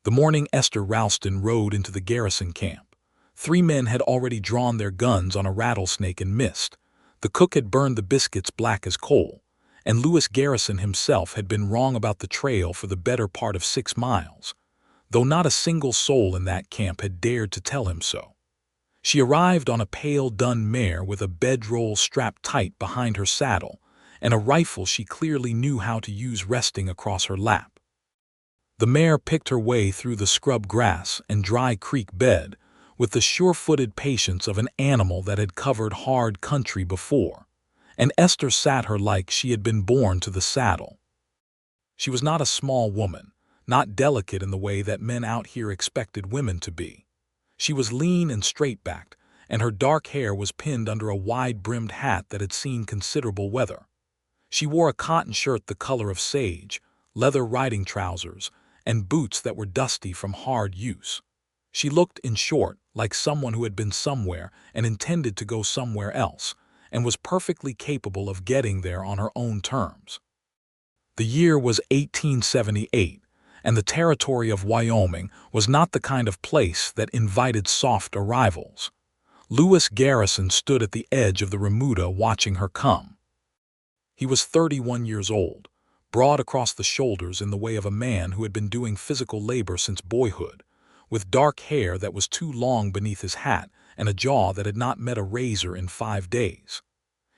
The morning Esther Ralston rode into the garrison camp. 3 men had already drawn their guns on a rattlesnake and missed. The cook had burned the biscuits black as coal, and Lewis Garrison himself had been wrong about the trail for the better part of 6 miles, though not a single soul in that camp had dared to tell him so. She arrived on a pale dun mare with a bedroll strapped tight behind her saddle, and a rifle she clearly knew how to use resting across her lap. The mare picked her way through the scrub grass and dry creek bed with the sure-footed patience of an animal that had covered hard country before, and Esther sat her like she had been born to the saddle. She was not a small woman, not delicate in the way that men out here expected women to be. She was lean and straight-backed, and her dark hair was pinned under a wide-brimmed hat that had seen considerable weather. She wore a cotton shirt the color of sage, leather riding trousers, and boots that were dusty from hard use. She looked, in short, like someone who had been somewhere and intended to go somewhere else, and was perfectly capable of getting there on her own terms. The year was 1878, and the territory of Wyoming was not the kind of place that invited soft arrivals. Lewis Garrison stood at the edge of the remuda watching her come. He was 31 years old, broad across the shoulders in the way of a man who had been doing physical labor since boyhood, with dark hair that was too long beneath his hat and a jaw that had not met a razor in 5 days.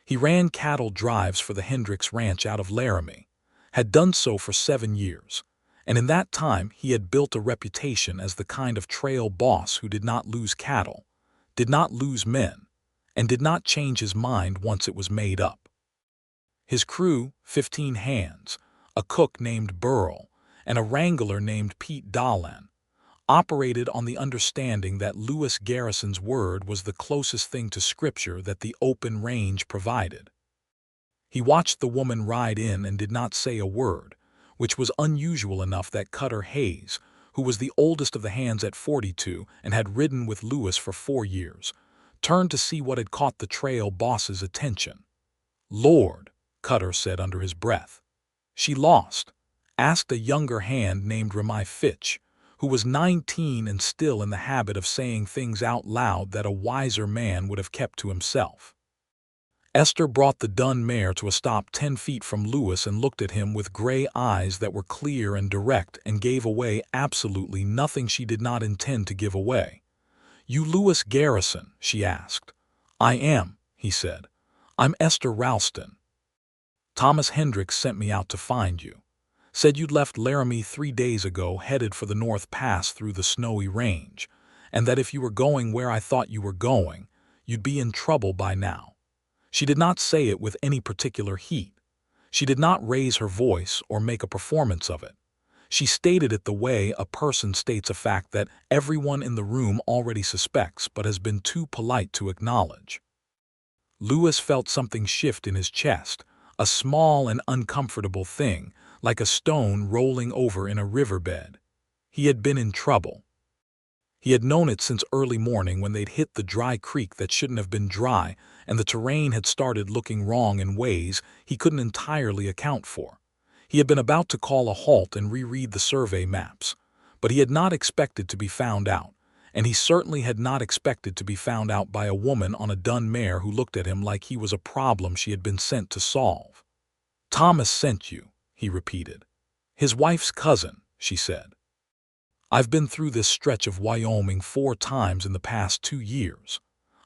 He ran cattle drives for the Hendricks Ranch out of Laramie, had done so for 7 years, and in that time he had built a reputation as the kind of trail boss who did not lose cattle, did not lose men, and did not change his mind once it was made up. His crew, 15 hands, a cook named Burl, and a wrangler named Pete Dahlin, operated on the understanding that Lewis Garrison's word was the closest thing to scripture that the open range provided. He watched the woman ride in and did not say a word, which was unusual enough that Cutter Hayes, who was the oldest of the hands at 42 and had ridden with Lewis for 4 years, turned to see what had caught the trail boss's attention. "Lord," Cutter said under his breath. "She lost?" asked a younger hand named Ramai Fitch, who was 19 and still in the habit of saying things out loud that a wiser man would have kept to himself. Esther brought the dun mare to a stop 10 feet from Lewis and looked at him with gray eyes that were clear and direct and gave away absolutely nothing she did not intend to give away. "You Lewis Garrison?" she asked. "I am," he said. "I'm Esther Ralston. Thomas Hendricks sent me out to find you. Said you'd left Laramie 3 days ago headed for the North Pass through the snowy range, and that if you were going where I thought you were going, you'd be in trouble by now." She did not say it with any particular heat. She did not raise her voice or make a performance of it. She stated it the way a person states a fact that everyone in the room already suspects but has been too polite to acknowledge. Lewis felt something shift in his chest, a small and uncomfortable thing, like a stone rolling over in a riverbed. He had been in trouble. He had known it since early morning when they'd hit the dry creek that shouldn't have been dry, and the terrain had started looking wrong in ways he couldn't entirely account for. He had been about to call a halt and reread the survey maps, but he had not expected to be found out, and he certainly had not expected to be found out by a woman on a dun mare who looked at him like he was a problem she had been sent to solve. "Thomas sent you," he repeated. "His wife's cousin," she said. "I've been through this stretch of Wyoming 4 times in the past 2 years.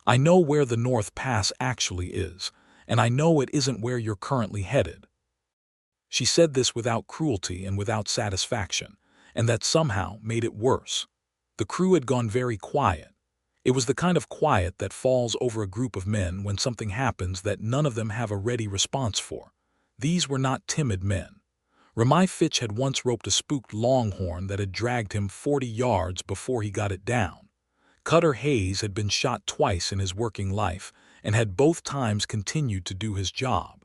I know where the North Pass actually is, and I know it isn't where you're currently headed." She said this without cruelty and without satisfaction, and that somehow made it worse. The crew had gone very quiet. It was the kind of quiet that falls over a group of men when something happens that none of them have a ready response for. These were not timid men. Ramai Fitch had once roped a spooked longhorn that had dragged him 40 yards before he got it down. Cutter Hayes had been shot twice in his working life and had both times continued to do his job.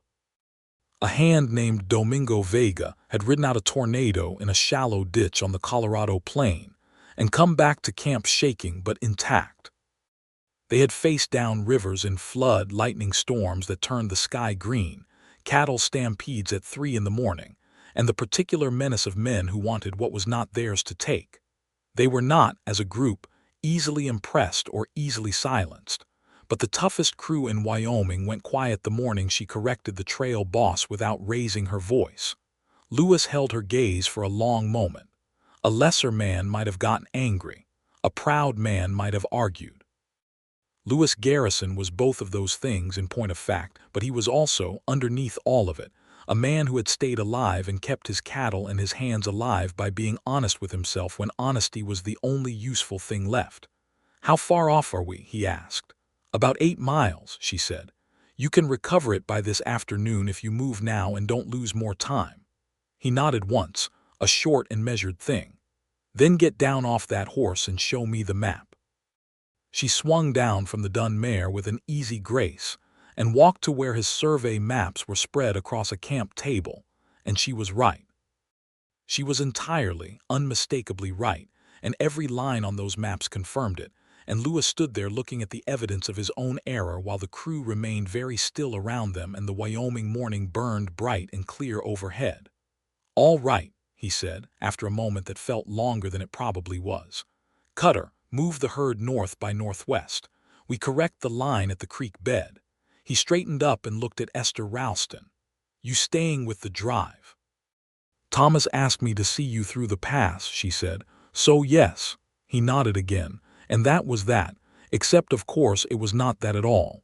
A hand named Domingo Vega had ridden out a tornado in a shallow ditch on the Colorado plain and come back to camp shaking but intact. They had faced down rivers in flood lightning storms that turned the sky green, cattle stampedes at 3 in the morning, and the particular menace of men who wanted what was not theirs to take. They were not, as a group, easily impressed or easily silenced. But the toughest crew in Wyoming went quiet the morning she corrected the trail boss without raising her voice. Lewis held her gaze for a long moment. A lesser man might have gotten angry. A proud man might have argued. Lewis Garrison was both of those things in point of fact, but he was also, underneath all of it, a man who had stayed alive and kept his cattle and his hands alive by being honest with himself when honesty was the only useful thing left. "How far off are we?" he asked. "About 8 miles," she said. "You can recover it by this afternoon if you move now and don't lose more time." He nodded once, a short and measured thing. "Then get down off that horse and show me the map." She swung down from the dun mare with an easy grace and walked to where his survey maps were spread across a camp table, and she was right. She was entirely, unmistakably right, and every line on those maps confirmed it, and Lewis stood there looking at the evidence of his own error while the crew remained very still around them and the Wyoming morning burned bright and clear overhead. "All right," he said, after a moment that felt longer than it probably was. "Cutter, move the herd north by northwest. We correct the line at the creek bed." He straightened up and looked at Esther Ralston. "You staying with the drive?" "Thomas asked me to see you through the pass," she said. "So yes." He nodded again, and that was that, except of course it was not that at all.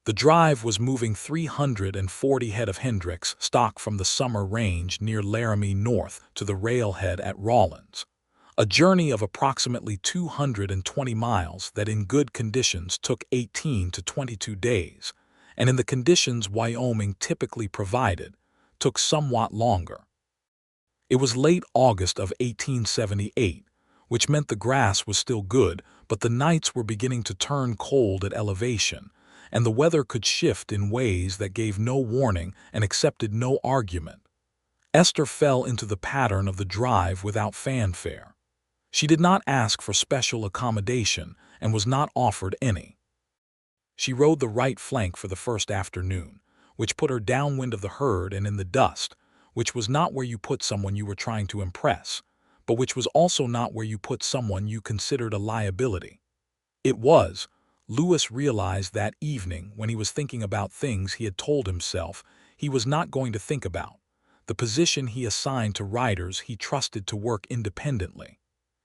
The drive was moving 340 head of Hendricks stock from the summer range near Laramie north to the railhead at Rawlins. A journey of approximately 220 miles that in good conditions took 18 to 22 days, and in the conditions Wyoming typically provided, took somewhat longer. It was late August of 1878, which meant the grass was still good, but the nights were beginning to turn cold at elevation, and the weather could shift in ways that gave no warning and accepted no argument. Esther fell into the pattern of the drive without fanfare. She did not ask for special accommodation and was not offered any. She rode the right flank for the first afternoon, which put her downwind of the herd and in the dust, which was not where you put someone you were trying to impress, but which was also not where you put someone you considered a liability. It was, Lewis realized that evening when he was thinking about things he had told himself he was not going to think about, the position he assigned to riders he trusted to work independently.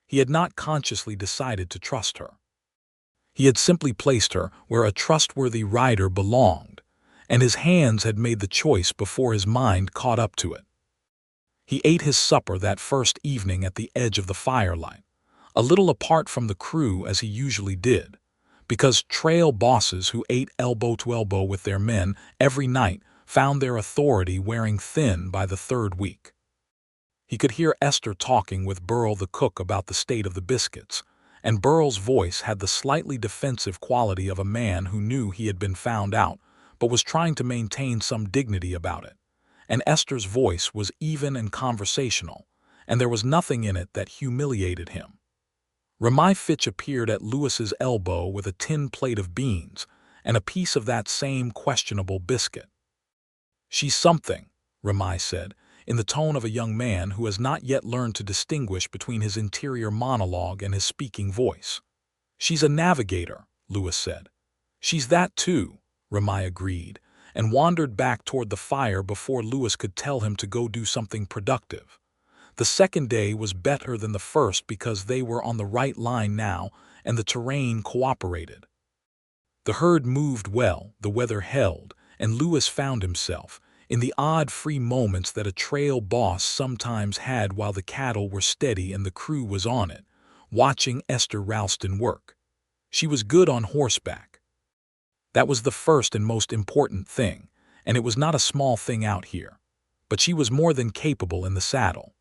He had not consciously decided to trust her. He had simply placed her where a trustworthy rider belonged, and his hands had made the choice before his mind caught up to it. He ate his supper that first evening at the edge of the firelight, a little apart from the crew as he usually did, because trail bosses who ate elbow to elbow with their men every night found their authority wearing thin by the third week. He could hear Esther talking with Burl the cook about the state of the biscuits, and Burl's voice had the slightly defensive quality of a man who knew he had been found out but was trying to maintain some dignity about it. And Esther's voice was even and conversational, and there was nothing in it that humiliated him. Ramai Fitch appeared at Lewis's elbow with a tin plate of beans and a piece of that same questionable biscuit. "She's something," Ramai said, in the tone of a young man who has not yet learned to distinguish between his interior monologue and his speaking voice. "She's a navigator," Lewis said. "She's that too," Ramai agreed, and wandered back toward the fire before Lewis could tell him to go do something productive. The second day was better than the first because they were on the right line now and the terrain cooperated. The herd moved well, the weather held, and Lewis found himself, in the odd free moments that a trail boss sometimes had while the cattle were steady and the crew was on it, watching Esther Ralston work. She was good on horseback. That was the first and most important thing, and it was not a small thing out here. But she was more than capable in the saddle.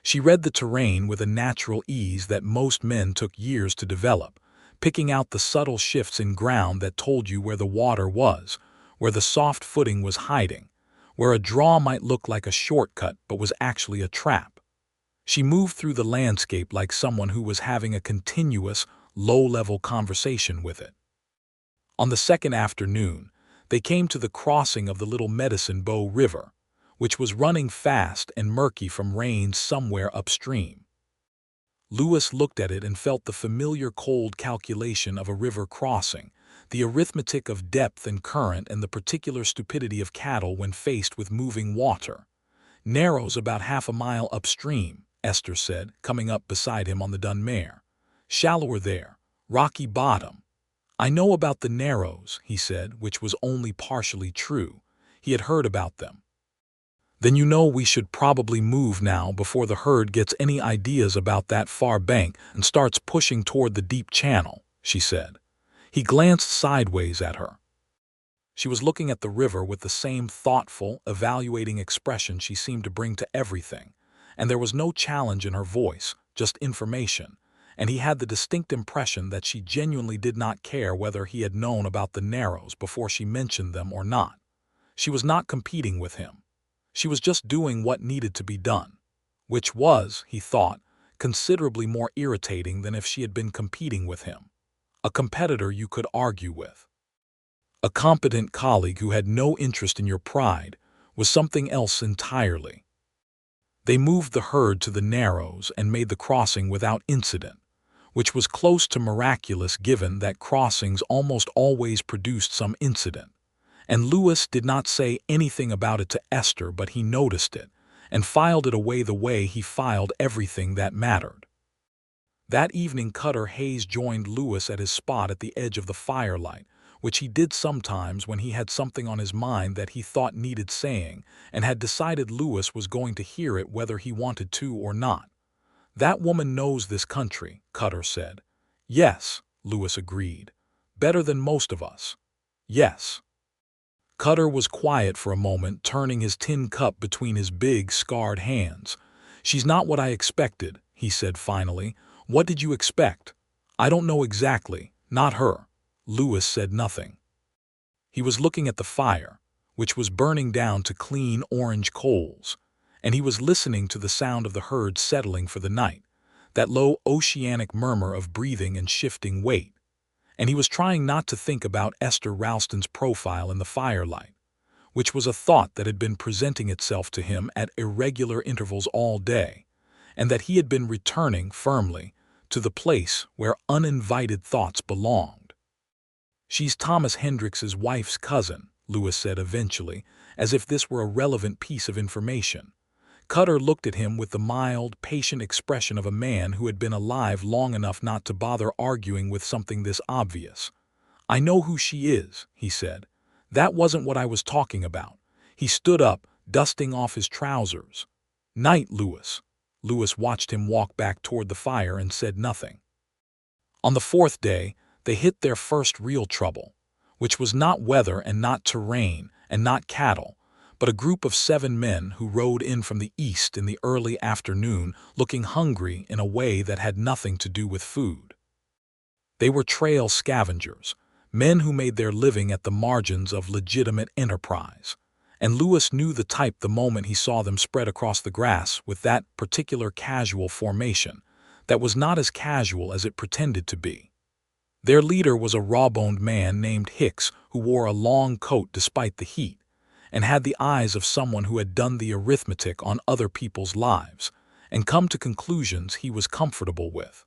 She read the terrain with a natural ease that most men took years to develop, picking out the subtle shifts in ground that told you where the water was, where the soft footing was hiding, where a draw might look like a shortcut but was actually a trap. She moved through the landscape like someone who was having a continuous, low-level conversation with it. On the second afternoon, they came to the crossing of the Little Medicine Bow River, which was running fast and murky from rains somewhere upstream. Lewis looked at it and felt the familiar cold calculation of a river crossing, the arithmetic of depth and current, and the particular stupidity of cattle when faced with moving water. "Narrows about half a mile upstream," Esther said, coming up beside him on the dun mare. "Shallower there. Rocky bottom." "I know about the Narrows," he said, which was only partially true. He had heard about them. "Then you know we should probably move now before the herd gets any ideas about that far bank and starts pushing toward the deep channel," she said. He glanced sideways at her. She was looking at the river with the same thoughtful, evaluating expression she seemed to bring to everything, and there was no challenge in her voice, just information, and he had the distinct impression that she genuinely did not care whether he had known about the Narrows before she mentioned them or not. She was not competing with him. She was just doing what needed to be done, which was, he thought, considerably more irritating than if she had been competing with him. A competitor you could argue with. A competent colleague who had no interest in your pride was something else entirely. They moved the herd to the Narrows and made the crossing without incident, which was close to miraculous given that crossings almost always produced some incident. And Lewis did not say anything about it to Esther, but he noticed it and filed it away the way he filed everything that mattered. That evening Cutter Hayes joined Lewis at his spot at the edge of the firelight, which he did sometimes when he had something on his mind that he thought needed saying and had decided Lewis was going to hear it whether he wanted to or not. "That woman knows this country," Cutter said. "Yes," Lewis agreed. "Better than most of us." "Yes." Cutter was quiet for a moment, turning his tin cup between his big, scarred hands. "She's not what I expected," he said finally. "What did you expect?" "I don't know exactly. Not her." Lewis said nothing. He was looking at the fire, which was burning down to clean orange coals, and he was listening to the sound of the herd settling for the night, that low oceanic murmur of breathing and shifting weight. And he was trying not to think about Esther Ralston's profile in the firelight, which was a thought that had been presenting itself to him at irregular intervals all day, and that he had been returning firmly to the place where uninvited thoughts belonged. "She's Thomas Hendricks's wife's cousin," Lewis said eventually, as if this were a relevant piece of information. Cutter looked at him with the mild, patient expression of a man who had been alive long enough not to bother arguing with something this obvious. "I know who she is," he said. "That wasn't what I was talking about." He stood up, dusting off his trousers. "Night, Lewis." Lewis watched him walk back toward the fire and said nothing. On the fourth day, they hit their first real trouble, which was not weather and not terrain and not cattle, but a group of 7 men who rode in from the east in the early afternoon looking hungry in a way that had nothing to do with food. They were trail scavengers, men who made their living at the margins of legitimate enterprise, and Lewis knew the type the moment he saw them spread across the grass with that particular casual formation that was not as casual as it pretended to be. Their leader was a raw-boned man named Hicks who wore a long coat despite the heat, and had the eyes of someone who had done the arithmetic on other people's lives and come to conclusions he was comfortable with.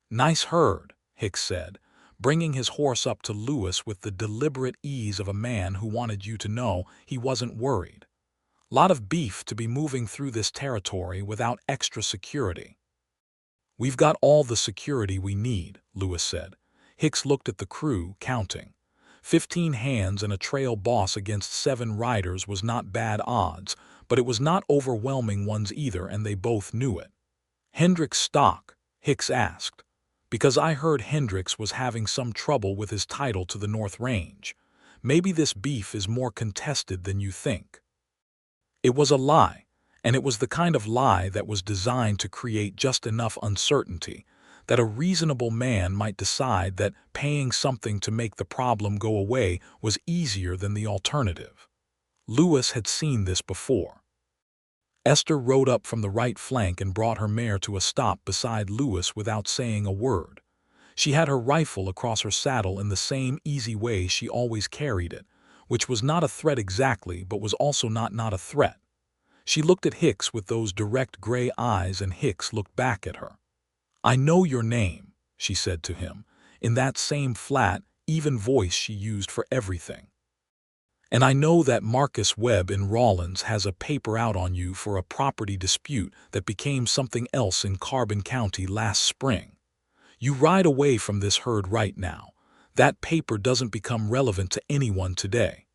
"Nice herd," Hicks said, bringing his horse up to Lewis with the deliberate ease of a man who wanted you to know he wasn't worried. "Lot of beef to be moving through this territory without extra security." "We've got all the security we need," Lewis said. Hicks looked at the crew, counting. 15 hands and a trail boss against 7 riders was not bad odds, but it was not overwhelming ones either, and they both knew it. "Hendricks stock?" Hicks asked. "Because I heard Hendricks was having some trouble with his title to the North Range. Maybe this beef is more contested than you think." It was a lie, and it was the kind of lie that was designed to create just enough uncertainty that a reasonable man might decide that paying something to make the problem go away was easier than the alternative. Lewis had seen this before. Esther rode up from the right flank and brought her mare to a stop beside Lewis without saying a word. She had her rifle across her saddle in the same easy way she always carried it, which was not a threat exactly, but was also not a threat. She looked at Hicks with those direct gray eyes, and Hicks looked back at her. "I know your name," she said to him, in that same flat, even voice she used for everything. "And I know that Marcus Webb in Rawlins has a paper out on you for a property dispute that became something else in Carbon County last spring. You ride away from this herd right now. That paper doesn't become relevant to anyone today."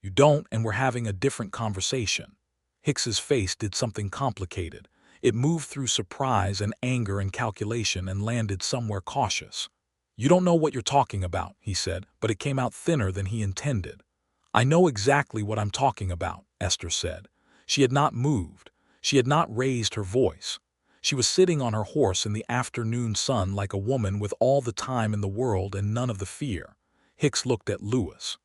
"You don't, and we're having a different conversation." Hicks's face did something complicated. It moved through surprise and anger and calculation and landed somewhere cautious. "You don't know what you're talking about," he said, but it came out thinner than he intended. "I know exactly what I'm talking about," Esther said. She had not moved. She had not raised her voice. She was sitting on her horse in the afternoon sun like a woman with all the time in the world and none of the fear. Hicks looked at Lewis.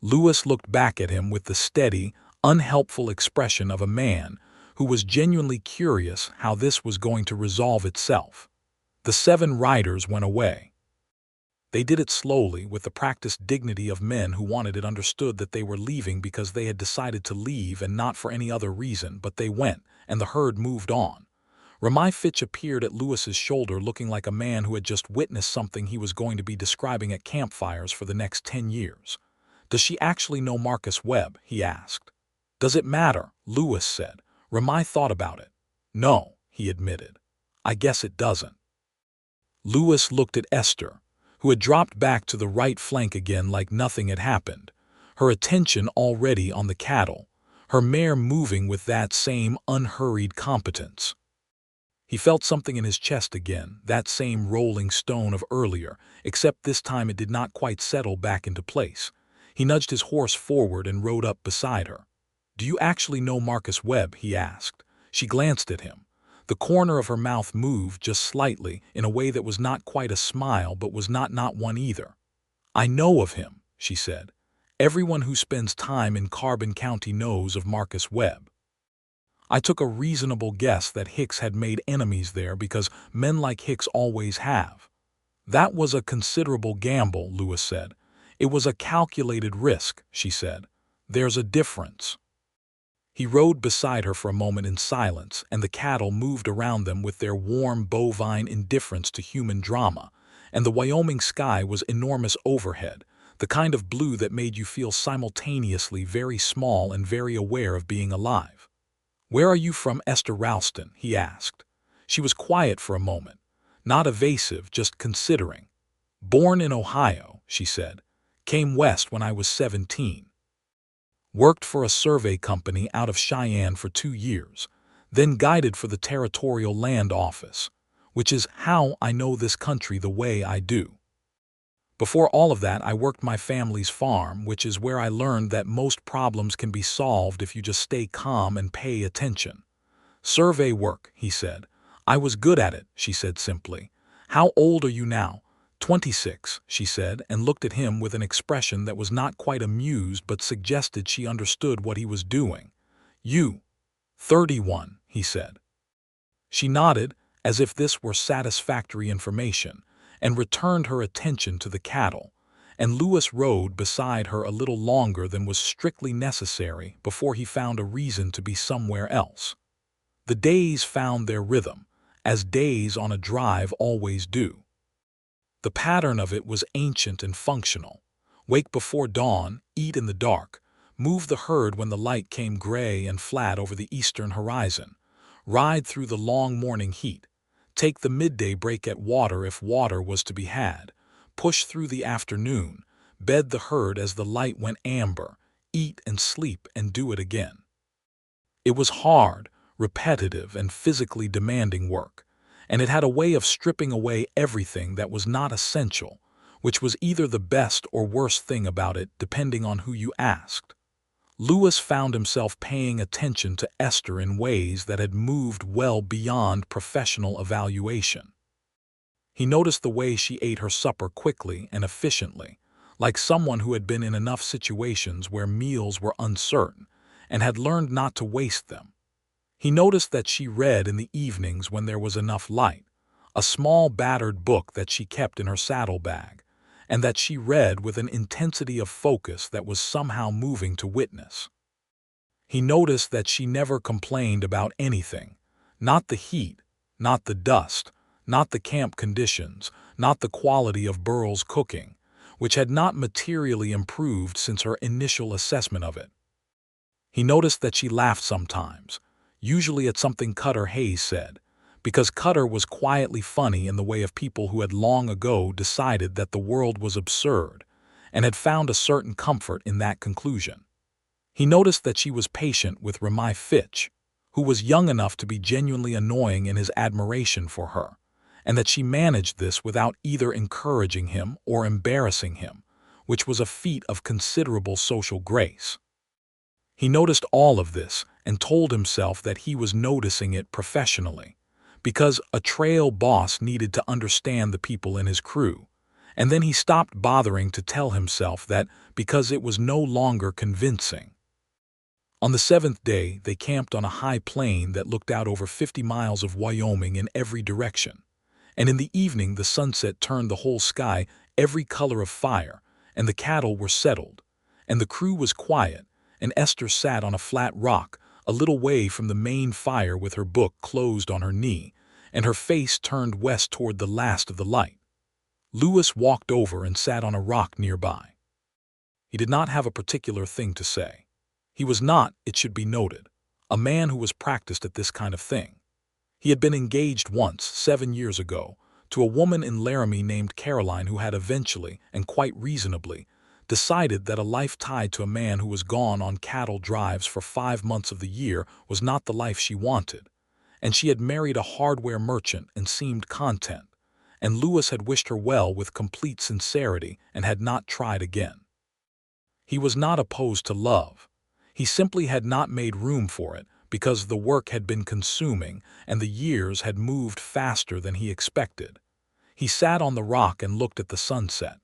Lewis looked back at him with the steady, unhelpful expression of a man who was genuinely curious how this was going to resolve itself. The 7 riders went away. They did it slowly, with the practiced dignity of men who wanted it understood that they were leaving because they had decided to leave and not for any other reason, but they went, and the herd moved on. Ramai Fitch appeared at Lewis's shoulder looking like a man who had just witnessed something he was going to be describing at campfires for the next 10 years. "Does she actually know Marcus Webb?" he asked. "Does it matter?" Lewis said. Ramai thought about it. "No," he admitted. "I guess it doesn't." Lewis looked at Esther, who had dropped back to the right flank again like nothing had happened, her attention already on the cattle, her mare moving with that same unhurried competence. He felt something in his chest again, that same rolling stone of earlier, except this time it did not quite settle back into place. He nudged his horse forward and rode up beside her. "Do you actually know Marcus Webb?" he asked. She glanced at him. The corner of her mouth moved just slightly in a way that was not quite a smile but was not one either. "I know of him," she said. "Everyone who spends time in Carbon County knows of Marcus Webb. I took a reasonable guess that Hicks had made enemies there because men like Hicks always have." "That was a considerable gamble," Lewis said. "It was a calculated risk," she said. "There's a difference." He rode beside her for a moment in silence, and the cattle moved around them with their warm bovine indifference to human drama, and the Wyoming sky was enormous overhead, the kind of blue that made you feel simultaneously very small and very aware of being alive. "Where are you from, Esther Ralston?" he asked. She was quiet for a moment, not evasive, just considering. "Born in Ohio," she said. "Came west when I was 17. Worked for a survey company out of Cheyenne for 2 years, then guided for the Territorial Land Office, which is how I know this country the way I do. Before all of that, I worked my family's farm, which is where I learned that most problems can be solved if you just stay calm and pay attention." "Survey work," he said. "I was good at it," she said simply. "How old are you now?" 26, she said, and looked at him with an expression that was not quite amused but suggested she understood what he was doing. "You?" 31, he said. She nodded, as if this were satisfactory information, and returned her attention to the cattle, and Lewis rode beside her a little longer than was strictly necessary before he found a reason to be somewhere else. The days found their rhythm, as days on a drive always do. The pattern of it was ancient and functional. Wake before dawn, eat in the dark, move the herd when the light came gray and flat over the eastern horizon, ride through the long morning heat, take the midday break at water if water was to be had, push through the afternoon, bed the herd as the light went amber, eat and sleep and do it again. It was hard, repetitive, and physically demanding work, and it had a way of stripping away everything that was not essential, which was either the best or worst thing about it depending on who you asked. Lewis found himself paying attention to Esther in ways that had moved well beyond professional evaluation. He noticed the way she ate her supper quickly and efficiently, like someone who had been in enough situations where meals were uncertain and had learned not to waste them. He noticed that she read in the evenings when there was enough light, a small battered book that she kept in her saddlebag, and that she read with an intensity of focus that was somehow moving to witness. He noticed that she never complained about anything, not the heat, not the dust, not the camp conditions, not the quality of Burl's cooking, which had not materially improved since her initial assessment of it. He noticed that she laughed sometimes, usually at something Cutter Hayes said, because Cutter was quietly funny in the way of people who had long ago decided that the world was absurd and had found a certain comfort in that conclusion. He noticed that she was patient with Ramai Fitch, who was young enough to be genuinely annoying in his admiration for her, and that she managed this without either encouraging him or embarrassing him, which was a feat of considerable social grace. He noticed all of this and told himself that he was noticing it professionally, because a trail boss needed to understand the people in his crew, and then he stopped bothering to tell himself that because it was no longer convincing. On the 7th day, they camped on a high plain that looked out over 50 miles of Wyoming in every direction, and in the evening the sunset turned the whole sky every color of fire, and the cattle were settled, and the crew was quiet, and Esther sat on a flat rock a little way from the main fire with her book closed on her knee, and her face turned west toward the last of the light. Lewis walked over and sat on a rock nearby. He did not have a particular thing to say. He was not, it should be noted, a man who was practiced at this kind of thing. He had been engaged once, 7 years ago, to a woman in Laramie named Caroline who had eventually, and quite reasonably, decided that a life tied to a man who was gone on cattle drives for 5 months of the year was not the life she wanted, and she had married a hardware merchant and seemed content, and Lewis had wished her well with complete sincerity and had not tried again. He was not opposed to love. He simply had not made room for it because the work had been consuming and the years had moved faster than he expected. He sat on the rock and looked at the sunset.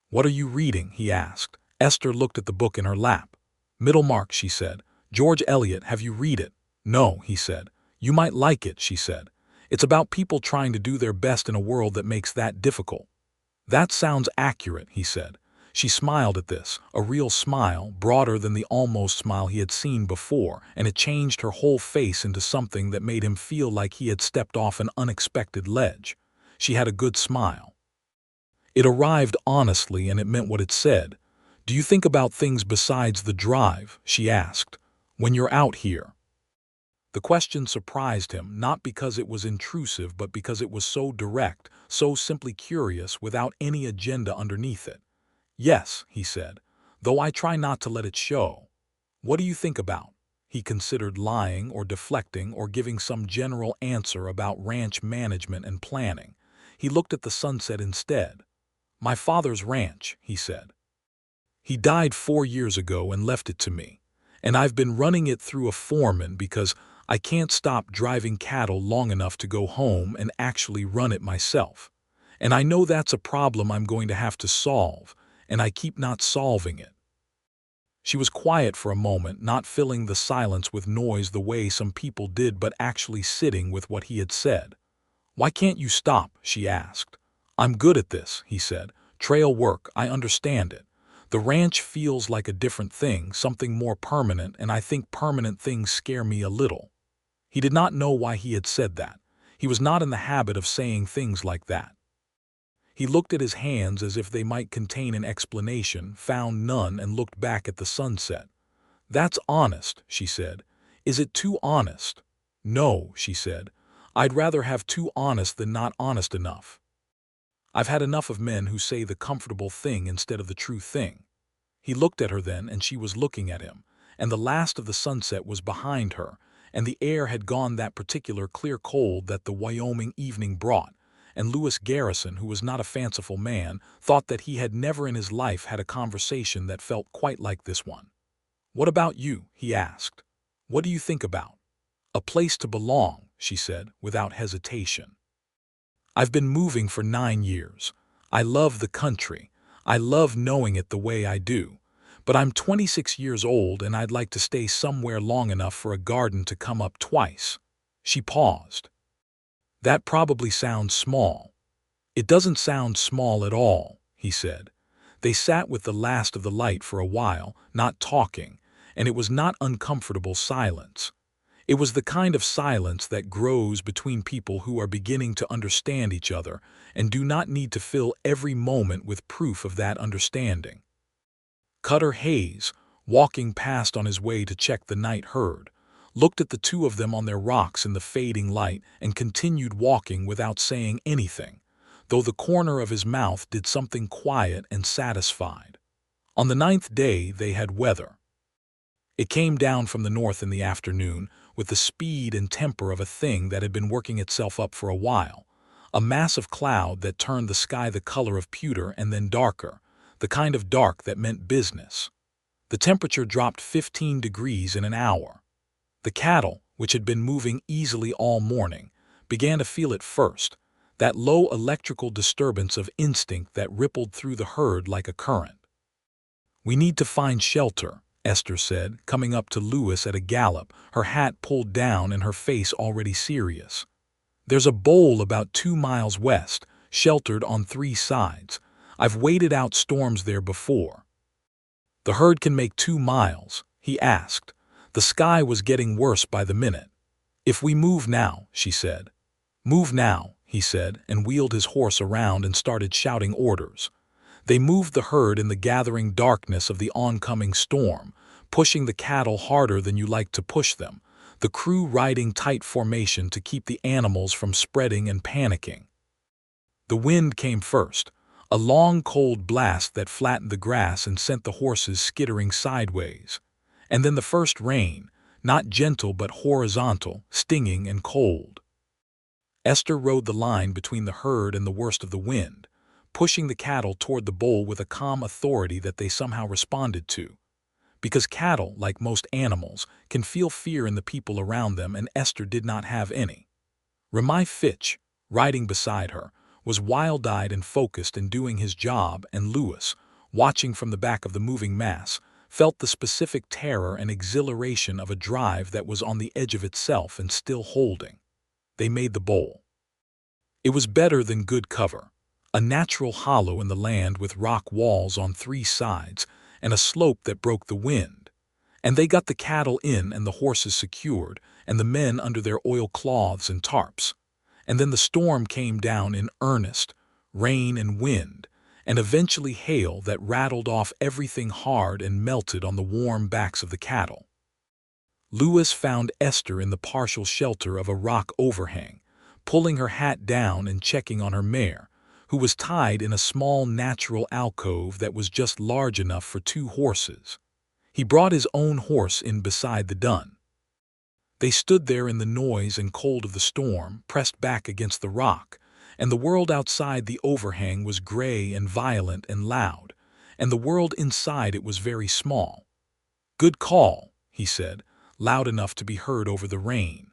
"What are you reading?" he asked. Esther looked at the book in her lap. "Middlemarch," she said. "George Eliot, have you read it?" "No," he said. "You might like it," she said. "It's about people trying to do their best in a world that makes that difficult." "That sounds accurate," he said. She smiled at this, a real smile, broader than the almost smile he had seen before, and it changed her whole face into something that made him feel like he had stepped off an unexpected ledge. She had a good smile. It arrived honestly, and it meant what it said. "Do you think about things besides the drive?" she asked. "When you're out here?" The question surprised him, not because it was intrusive, but because it was so direct, so simply curious, without any agenda underneath it. "Yes," he said, "though I try not to let it show." "What do you think about?" He considered lying or deflecting or giving some general answer about ranch management and planning. He looked at the sunset instead. "My father's ranch," he said. "He died 4 years ago and left it to me, and I've been running it through a foreman because I can't stop driving cattle long enough to go home and actually run it myself. And I know that's a problem I'm going to have to solve, and I keep not solving it." She was quiet for a moment, not filling the silence with noise the way some people did, but actually sitting with what he had said. "Why can't you stop?" she asked. "I'm good at this," he said. "Trail work, I understand it. The ranch feels like a different thing, something more permanent, and I think permanent things scare me a little." He did not know why he had said that. He was not in the habit of saying things like that. He looked at his hands as if they might contain an explanation, found none, and looked back at the sunset. "That's honest," she said. "Is it too honest?" "No," she said. "I'd rather have too honest than not honest enough. I've had enough of men who say the comfortable thing instead of the true thing." He looked at her then, and she was looking at him, and the last of the sunset was behind her, and the air had gone that particular clear cold that the Wyoming evening brought, and Lewis Garrison, who was not a fanciful man, thought that he had never in his life had a conversation that felt quite like this one. "What about you?" he asked. "What do you think about?" "A place to belong," she said, without hesitation. "I've been moving for 9 years. I love the country. I love knowing it the way I do. But I'm 26 years old, and I'd like to stay somewhere long enough for a garden to come up twice." She paused. "That probably sounds small." "It doesn't sound small at all," he said. They sat with the last of the light for a while, not talking, and it was not uncomfortable silence. It was the kind of silence that grows between people who are beginning to understand each other and do not need to fill every moment with proof of that understanding. Cutter Hayes, walking past on his way to check the night herd, looked at the two of them on their rocks in the fading light and continued walking without saying anything, though the corner of his mouth did something quiet and satisfied. On the 9th day they had weather. It came down from the north in the afternoon with the speed and temper of a thing that had been working itself up for a while, a mass of cloud that turned the sky the color of pewter and then darker, the kind of dark that meant business. The temperature dropped 15 degrees in an hour. The cattle, which had been moving easily all morning, began to feel it first, that low electrical disturbance of instinct that rippled through the herd like a current. "We need to find shelter," Esther said, coming up to Lewis at a gallop, her hat pulled down and her face already serious. "There's a bowl about 2 miles west, sheltered on 3 sides. I've waited out storms there before." "The herd can make 2 miles?" he asked. The sky was getting worse by the minute. "If we move now," she said. "Move now," he said, and wheeled his horse around and started shouting orders. They moved the herd in the gathering darkness of the oncoming storm, pushing the cattle harder than you like to push them, the crew riding tight formation to keep the animals from spreading and panicking. The wind came first, a long cold blast that flattened the grass and sent the horses skittering sideways. And then the first rain, not gentle but horizontal, stinging and cold. Esther rode the line between the herd and the worst of the wind, pushing the cattle toward the bowl with a calm authority that they somehow responded to. Because cattle, like most animals, can feel fear in the people around them, and Esther did not have any. Ramai Fitch, riding beside her, was wild-eyed and focused and doing his job, and Lewis, watching from the back of the moving mass, felt the specific terror and exhilaration of a drive that was on the edge of itself and still holding. They made the bowl. It was better than good cover, a natural hollow in the land with rock walls on 3 sides and a slope that broke the wind. And they got the cattle in and the horses secured and the men under their oilcloths and tarps. And then the storm came down in earnest, rain and wind, and eventually hail that rattled off everything hard and melted on the warm backs of the cattle. Lewis found Esther in the partial shelter of a rock overhang, pulling her hat down and checking on her mare, who was tied in a small natural alcove that was just large enough for 2 horses. He brought his own horse in beside the dun. They stood there in the noise and cold of the storm, pressed back against the rock, and the world outside the overhang was gray and violent and loud, and the world inside it was very small. "Good call," he said, loud enough to be heard over the rain.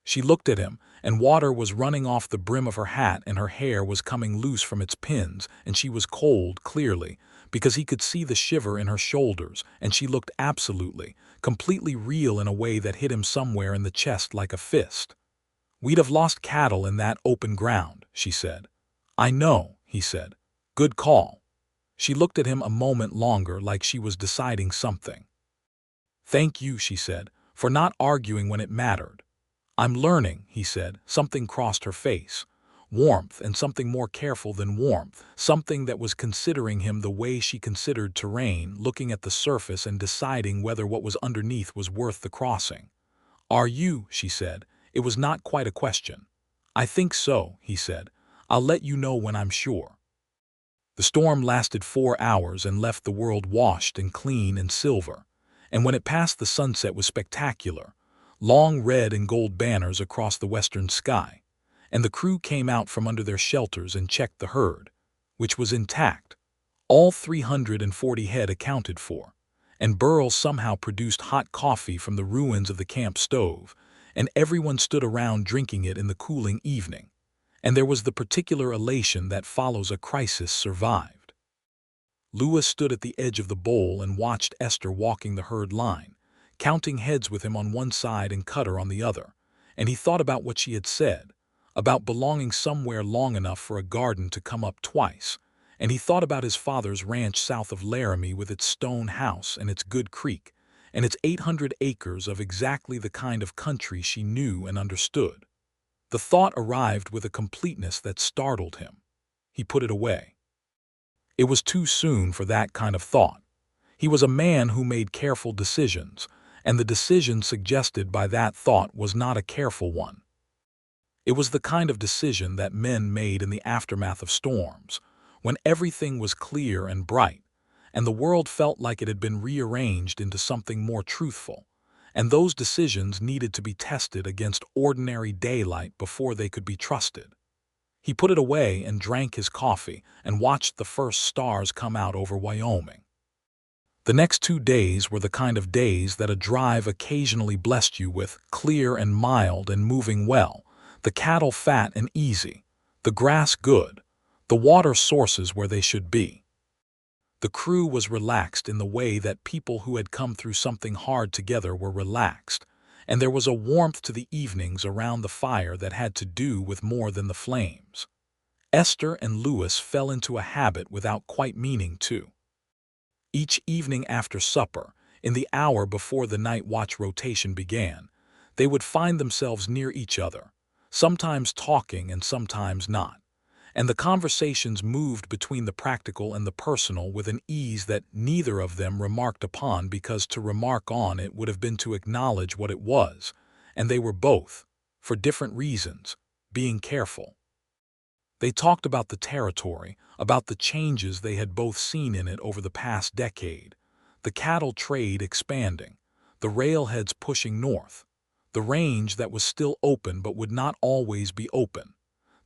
She looked at him, and water was running off the brim of her hat and her hair was coming loose from its pins, and she was cold, clearly, because he could see the shiver in her shoulders, and she looked absolutely, completely real in a way that hit him somewhere in the chest like a fist. "We'd have lost cattle in that open ground," she said. "I know," he said. "Good call." She looked at him a moment longer like she was deciding something. "Thank you," she said, "for not arguing when it mattered." "I'm learning," he said. Something crossed her face. Warmth, and something more careful than warmth, something that was considering him the way she considered terrain, looking at the surface and deciding whether what was underneath was worth the crossing. "Are you?" she said. It was not quite a question. "I think so," he said. "I'll let you know when I'm sure." The storm lasted 4 hours and left the world washed and clean and silver, and when it passed the sunset was spectacular, long red and gold banners across the western sky, and the crew came out from under their shelters and checked the herd, which was intact, all 340 head accounted for, and Burl somehow produced hot coffee from the ruins of the camp stove, and everyone stood around drinking it in the cooling evening, and there was the particular elation that follows a crisis survived. Lewis stood at the edge of the bowl and watched Esther walking the herd line, counting heads with him on one side and Cutter on the other, and he thought about what she had said, about belonging somewhere long enough for a garden to come up twice, and he thought about his father's ranch south of Laramie with its stone house and its good creek, and it's 800 acres of exactly the kind of country she knew and understood. The thought arrived with a completeness that startled him. He put it away. It was too soon for that kind of thought. He was a man who made careful decisions, and the decision suggested by that thought was not a careful one. It was the kind of decision that men made in the aftermath of storms, when everything was clear and bright, and the world felt like it had been rearranged into something more truthful, and those decisions needed to be tested against ordinary daylight before they could be trusted. He put it away and drank his coffee and watched the first stars come out over Wyoming. The next 2 days were the kind of days that a drive occasionally blessed you with, clear and mild and moving well, the cattle fat and easy, the grass good, the water sources where they should be. The crew was relaxed in the way that people who had come through something hard together were relaxed, and there was a warmth to the evenings around the fire that had to do with more than the flames. Esther and Lewis fell into a habit without quite meaning to. Each evening after supper, in the hour before the night watch rotation began, they would find themselves near each other, sometimes talking and sometimes not, and the conversations moved between the practical and the personal with an ease that neither of them remarked upon, because to remark on it would have been to acknowledge what it was, and they were both, for different reasons, being careful. They talked about the territory, about the changes they had both seen in it over the past decade, the cattle trade expanding, the railheads pushing north, the range that was still open but would not always be open,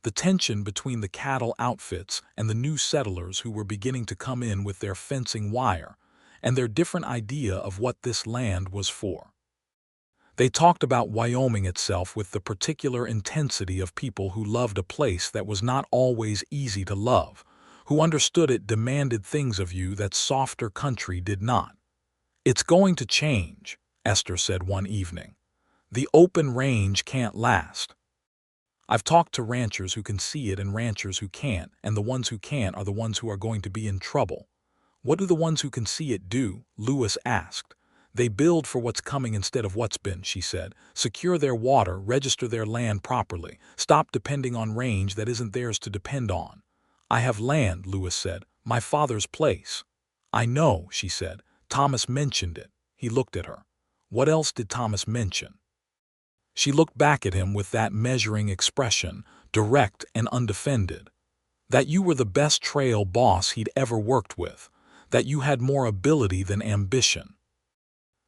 the tension between the cattle outfits and the new settlers who were beginning to come in with their fencing wire, and their different idea of what this land was for. They talked about Wyoming itself with the particular intensity of people who loved a place that was not always easy to love, who understood it demanded things of you that softer country did not. "It's going to change," Esther said one evening. "The open range can't last." "I've talked to ranchers who can see it and ranchers who can't, and the ones who can't are the ones who are going to be in trouble." "What do the ones who can see it do?" Lewis asked. "They build for what's coming instead of what's been," she said. "Secure their water, register their land properly, stop depending on range that isn't theirs to depend on." "I have land," Lewis said, "my father's place." "I know," she said. "Thomas mentioned it." He looked at her. "What else did Thomas mention?" She looked back at him with that measuring expression, direct and undefended. "That you were the best trail boss he'd ever worked with, that you had more ability than ambition.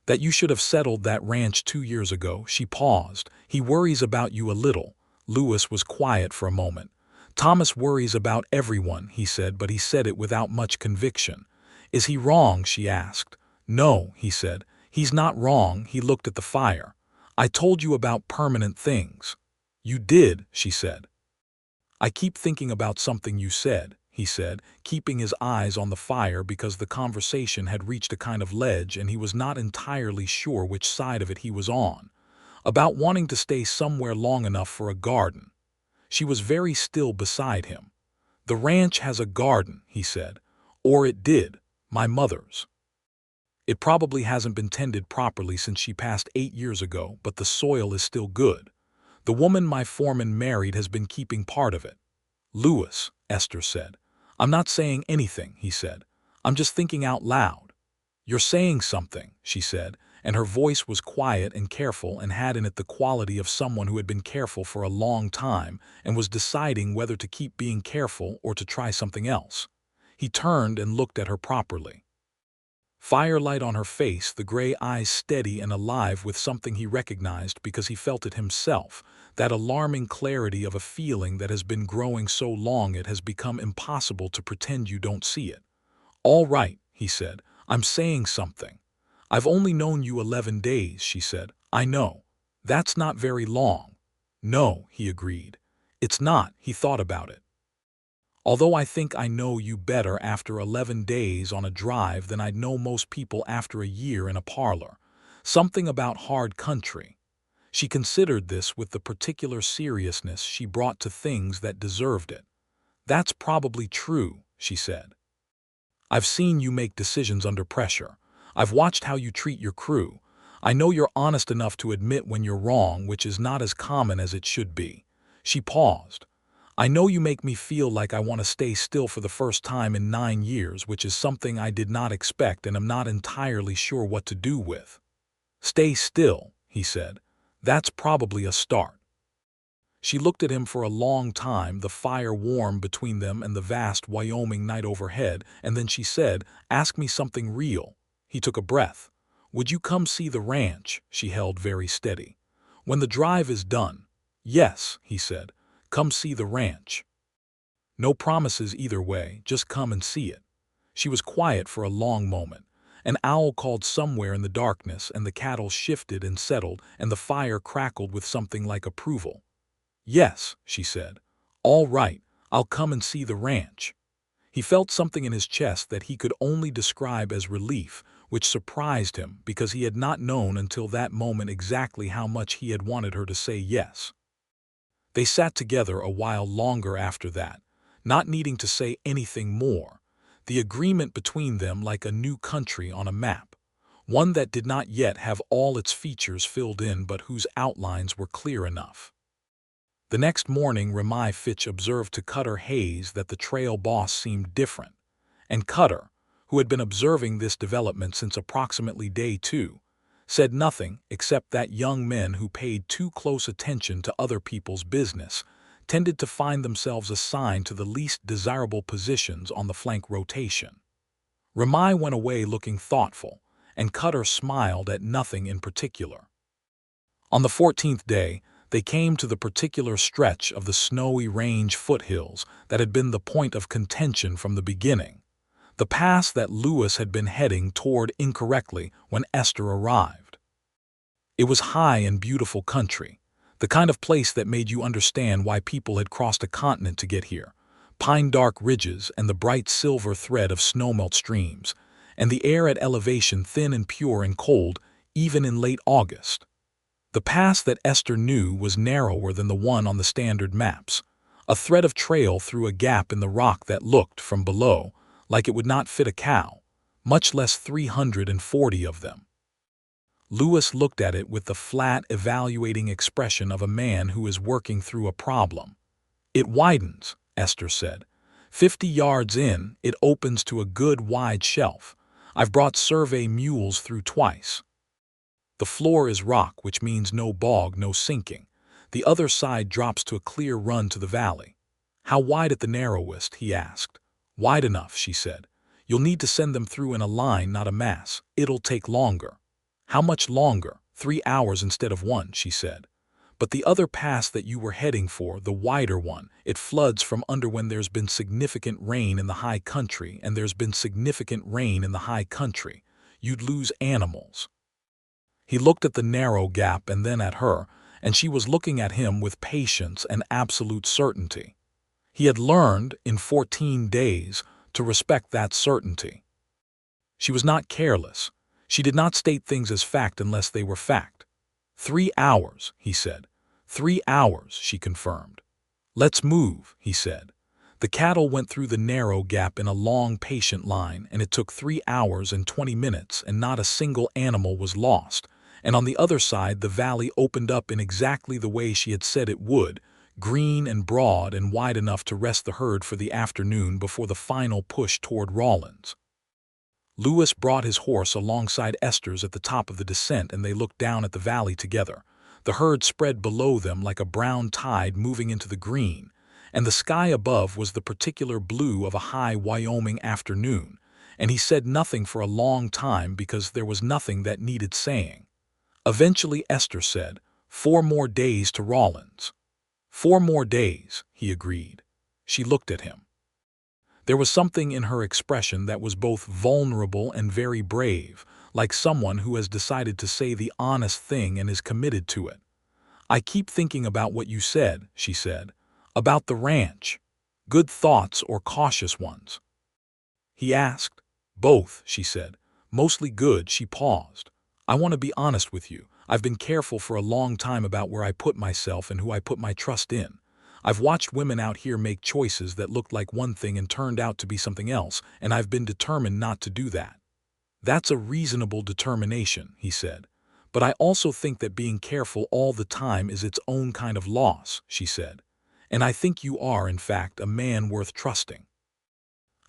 That you should have settled that ranch 2 years ago." She paused. "He worries about you a little." Lewis was quiet for a moment. "Thomas worries about everyone," he said, but he said it without much conviction. "Is he wrong?" she asked. "No," he said. "He's not wrong." He looked at the fire. "I told you about permanent things." "You did," she said. "I keep thinking about something you said," he said, keeping his eyes on the fire because the conversation had reached a kind of ledge and he was not entirely sure which side of it he was on. "About wanting to stay somewhere long enough for a garden." She was very still beside him. "The ranch has a garden," he said. "Or it did, my mother's. It probably hasn't been tended properly since she passed 8 years ago, but the soil is still good. The woman my foreman married has been keeping part of it." "Lewis," Esther said. "I'm not saying anything," he said. "I'm just thinking out loud." "You're saying something," she said, and her voice was quiet and careful and had in it the quality of someone who had been careful for a long time and was deciding whether to keep being careful or to try something else. He turned and looked at her properly. Firelight on her face, the gray eyes steady and alive with something he recognized because he felt it himself, that alarming clarity of a feeling that has been growing so long it has become impossible to pretend you don't see it. "All right," he said. "I'm saying something." "I've only known you 11 days, she said. "I know. That's not very long." "No," he agreed. "It's not." He thought about it. "Although I think I know you better after 11 days on a drive than I'd know most people after a year in a parlor. Something about hard country." She considered this with the particular seriousness she brought to things that deserved it. "That's probably true," she said. "I've seen you make decisions under pressure. I've watched how you treat your crew. I know you're honest enough to admit when you're wrong, which is not as common as it should be." She paused. "I know you make me feel like I want to stay still for the first time in 9 years, which is something I did not expect and am not entirely sure what to do with." "Stay still," he said. "That's probably a start." She looked at him for a long time, the fire warm between them and the vast Wyoming night overhead, and then she said, "Ask me something real." He took a breath. "Would you come see the ranch?" She held very steady. "When the drive is done." "Yes," he said. "Come see the ranch." No promises either way, just come and see it. She was quiet for a long moment. An owl called somewhere in the darkness, and the cattle shifted and settled, and the fire crackled with something like approval. "Yes," she said. "All right, I'll come and see the ranch." He felt something in his chest that he could only describe as relief, which surprised him because he had not known until that moment exactly how much he had wanted her to say yes. They sat together a while longer after that, not needing to say anything more, the agreement between them like a new country on a map, one that did not yet have all its features filled in but whose outlines were clear enough. The next morning, Ramai Fitch observed to Cutter Hayes that the trail boss seemed different, and Cutter, who had been observing this development since approximately day 2, said nothing except that young men who paid too close attention to other people's business tended to find themselves assigned to the least desirable positions on the flank rotation. Ramai went away looking thoughtful, and Cutter smiled at nothing in particular. On the 14th day, they came to the particular stretch of the snowy range foothills that had been the point of contention from the beginning, the pass that Lewis had been heading toward incorrectly when Esther arrived. It was high and beautiful country, the kind of place that made you understand why people had crossed a continent to get here. Pine-dark ridges and the bright silver thread of snowmelt streams, and the air at elevation thin and pure and cold, even in late August. The pass that Esther knew was narrower than the one on the standard maps, a thread of trail through a gap in the rock that looked, from below, like it would not fit a cow, much less 340 of them. Lewis looked at it with the flat, evaluating expression of a man who is working through a problem. "It widens," Esther said. 50 yards in, it opens to a good wide shelf. I've brought survey mules through twice. The floor is rock, which means no bog, no sinking. The other side drops to a clear run to the valley." "How wide at the narrowest?" he asked. "Wide enough," she said. "You'll need to send them through in a line, not a mass. It'll take longer." "How much longer?" 3 hours instead of 1, she said. "But the other pass that you were heading for, the wider one, it floods from under when there's been significant rain in the high country, and there's been significant rain in the high country. You'd lose animals." He looked at the narrow gap and then at her, and she was looking at him with patience and absolute certainty. He had learned, in 14 days, to respect that certainty. She was not careless. She did not state things as fact unless they were fact. 3 hours, he said. 3 hours, she confirmed. "Let's move," he said. The cattle went through the narrow gap in a long, patient line, and it took 3 hours and 20 minutes, and not a single animal was lost. And on the other side, the valley opened up in exactly the way she had said it would, green and broad and wide enough to rest the herd for the afternoon before the final push toward Rawlins. Lewis brought his horse alongside Esther's at the top of the descent, and they looked down at the valley together. The herd spread below them like a brown tide moving into the green, and the sky above was the particular blue of a high Wyoming afternoon, and he said nothing for a long time because there was nothing that needed saying. Eventually Esther said, 4 more days to Rawlins." 4 more days, he agreed. She looked at him. There was something in her expression that was both vulnerable and very brave, like someone who has decided to say the honest thing and is committed to it. "I keep thinking about what you said," she said, "about the ranch. Good thoughts or cautious ones?" He asked. "Both," she said. "Mostly good." She paused. "I want to be honest with you. I've been careful for a long time about where I put myself and who I put my trust in. I've watched women out here make choices that looked like one thing and turned out to be something else, and I've been determined not to do that." "That's a reasonable determination," he said. "But I also think that being careful all the time is its own kind of loss," she said. "And I think you are, in fact, a man worth trusting.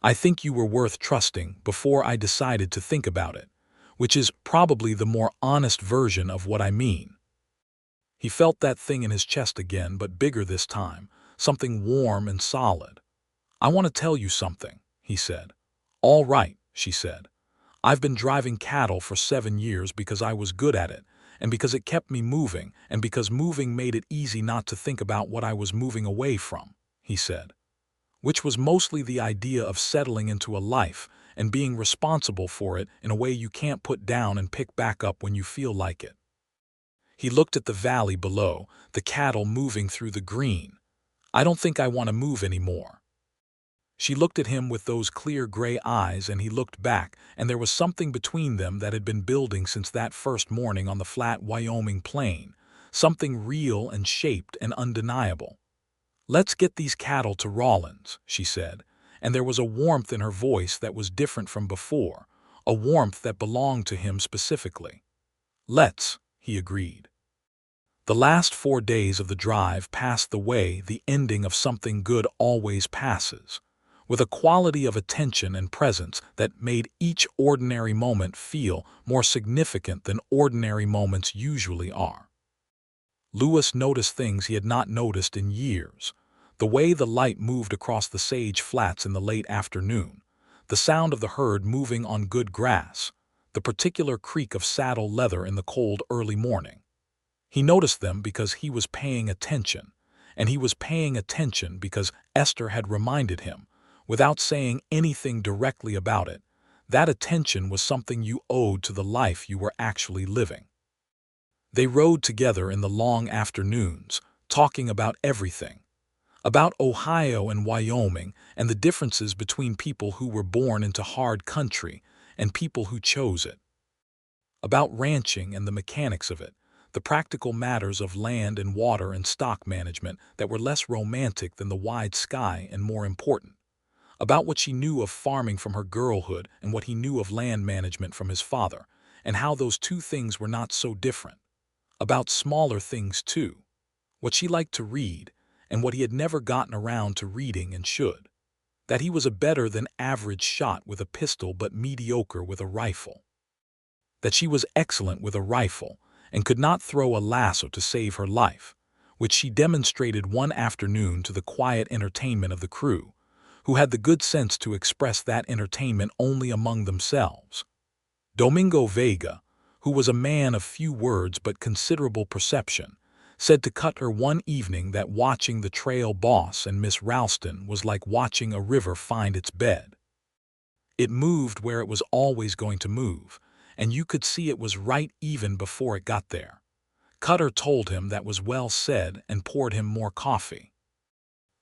I think you were worth trusting before I decided to think about it, which is probably the more honest version of what I mean." He felt that thing in his chest again, but bigger this time, something warm and solid. "I want to tell you something," he said. "All right," she said. "I've been driving cattle for 7 years because I was good at it, and because it kept me moving, and because moving made it easy not to think about what I was moving away from," he said. "Which was mostly the idea of settling into a life and being responsible for it in a way you can't put down and pick back up when you feel like it." He looked at the valley below, the cattle moving through the green. "I don't think I want to move anymore." She looked at him with those clear gray eyes, and he looked back, and there was something between them that had been building since that first morning on the flat Wyoming plain, something real and shaped and undeniable. "Let's get these cattle to Rawlins," she said, and there was a warmth in her voice that was different from before, a warmth that belonged to him specifically. "Let's," he agreed. The last 4 days of the drive passed the way the ending of something good always passes, with a quality of attention and presence that made each ordinary moment feel more significant than ordinary moments usually are. Lewis noticed things he had not noticed in years: the way the light moved across the sage flats in the late afternoon, the sound of the herd moving on good grass, the particular creak of saddle leather in the cold early morning. He noticed them because he was paying attention, and he was paying attention because Esther had reminded him, without saying anything directly about it, that attention was something you owed to the life you were actually living. They rode together in the long afternoons, talking about everything. About Ohio and Wyoming and the differences between people who were born into hard country and people who chose it. About ranching and the mechanics of it, the practical matters of land and water and stock management that were less romantic than the wide sky and more important. About what she knew of farming from her girlhood and what he knew of land management from his father, and how those two things were not so different. About smaller things too, what she liked to read and what he had never gotten around to reading and should. That he was a better than average shot with a pistol but mediocre with a rifle. That she was excellent with a rifle and could not throw a lasso to save her life, which she demonstrated one afternoon to the quiet entertainment of the crew, who had the good sense to express that entertainment only among themselves. Domingo Vega, who was a man of few words but considerable perception, said to Cutler one evening that watching the trail boss and Miss Ralston was like watching a river find its bed. It moved where it was always going to move, and you could see it was right even before it got there. Cutter told him that was well said and poured him more coffee.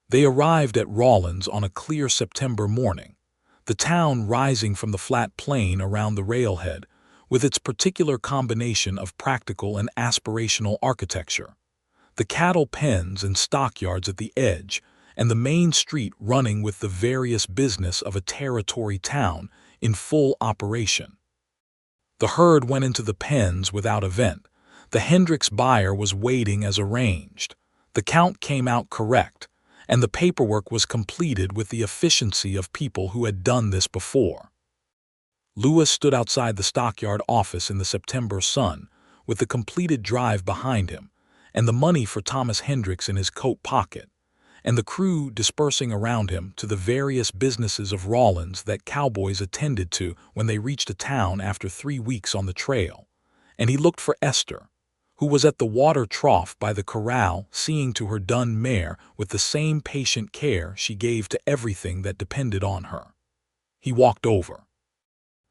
They arrived at Rawlins on a clear September morning, the town rising from the flat plain around the railhead, with its particular combination of practical and aspirational architecture, the cattle pens and stockyards at the edge, and the main street running with the various business of a territory town in full operation. The herd went into the pens without event. The Hendricks buyer was waiting as arranged. The count came out correct, and the paperwork was completed with the efficiency of people who had done this before. Lewis stood outside the stockyard office in the September sun, with the completed drive behind him, and the money for Thomas Hendricks in his coat pocket, and the crew dispersing around him to the various businesses of Rawlins that cowboys attended to when they reached a town after 3 weeks on the trail. And he looked for Esther, who was at the water trough by the corral seeing to her dun mare with the same patient care she gave to everything that depended on her. He walked over.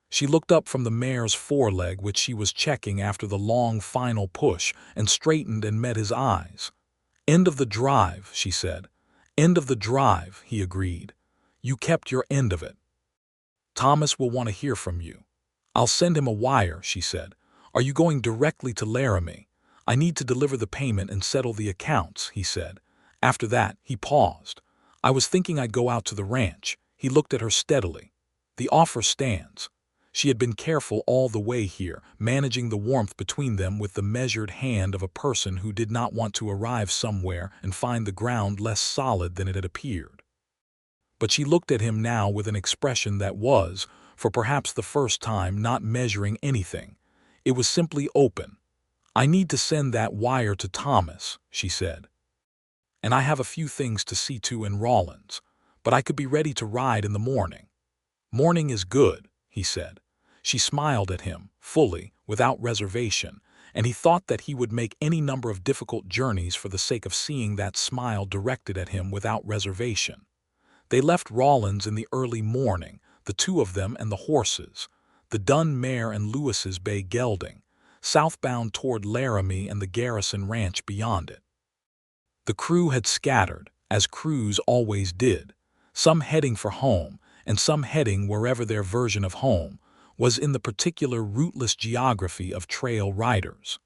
She looked up from the mare's foreleg, which she was checking after the long final push, and straightened and met his eyes. "End of the drive," she said. "End of the drive," he agreed. "You kept your end of it. Thomas will want to hear from you." "I'll send him a wire," she said. "Are you going directly to Laramie?" "I need to deliver the payment and settle the accounts," he said. After that, he paused. "I was thinking I'd go out to the ranch." He looked at her steadily. "The offer stands." She had been careful all the way here, managing the warmth between them with the measured hand of a person who did not want to arrive somewhere and find the ground less solid than it had appeared. But she looked at him now with an expression that was, for perhaps the first time, not measuring anything. It was simply open. "I need to send that wire to Thomas," she said. "And I have a few things to see to in Rawlins, but I could be ready to ride in the morning." "Morning is good," he said. She smiled at him, fully, without reservation, and he thought that he would make any number of difficult journeys for the sake of seeing that smile directed at him without reservation. They left Rawlins in the early morning, the two of them and the horses, the dun mare and Lewis's bay gelding, southbound toward Laramie and the Garrison ranch beyond it. The crew had scattered, as crews always did, some heading for home, and some heading wherever their version of home was in the particular rootless geography of trail riders.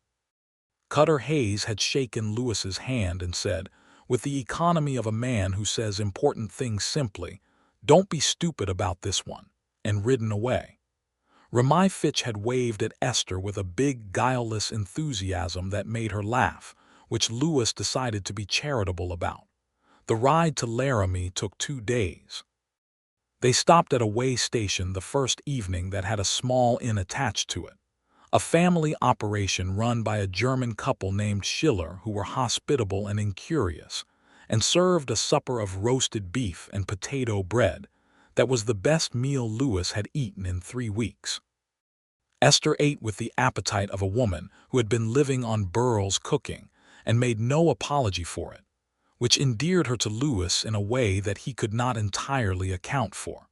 Cutter Hayes had shaken Lewis's hand and said, with the economy of a man who says important things simply, "Don't be stupid about this one," and ridden away. Ramai Fitch had waved at Esther with a big, guileless enthusiasm that made her laugh, which Lewis decided to be charitable about. The ride to Laramie took 2 days. They stopped at a way station the first evening that had a small inn attached to it, a family operation run by a German couple named Schiller who were hospitable and incurious, and served a supper of roasted beef and potato bread that was the best meal Lewis had eaten in 3 weeks. Esther ate with the appetite of a woman who had been living on Burl's cooking and made no apology for it, which endeared her to Lewis in a way that he could not entirely account for.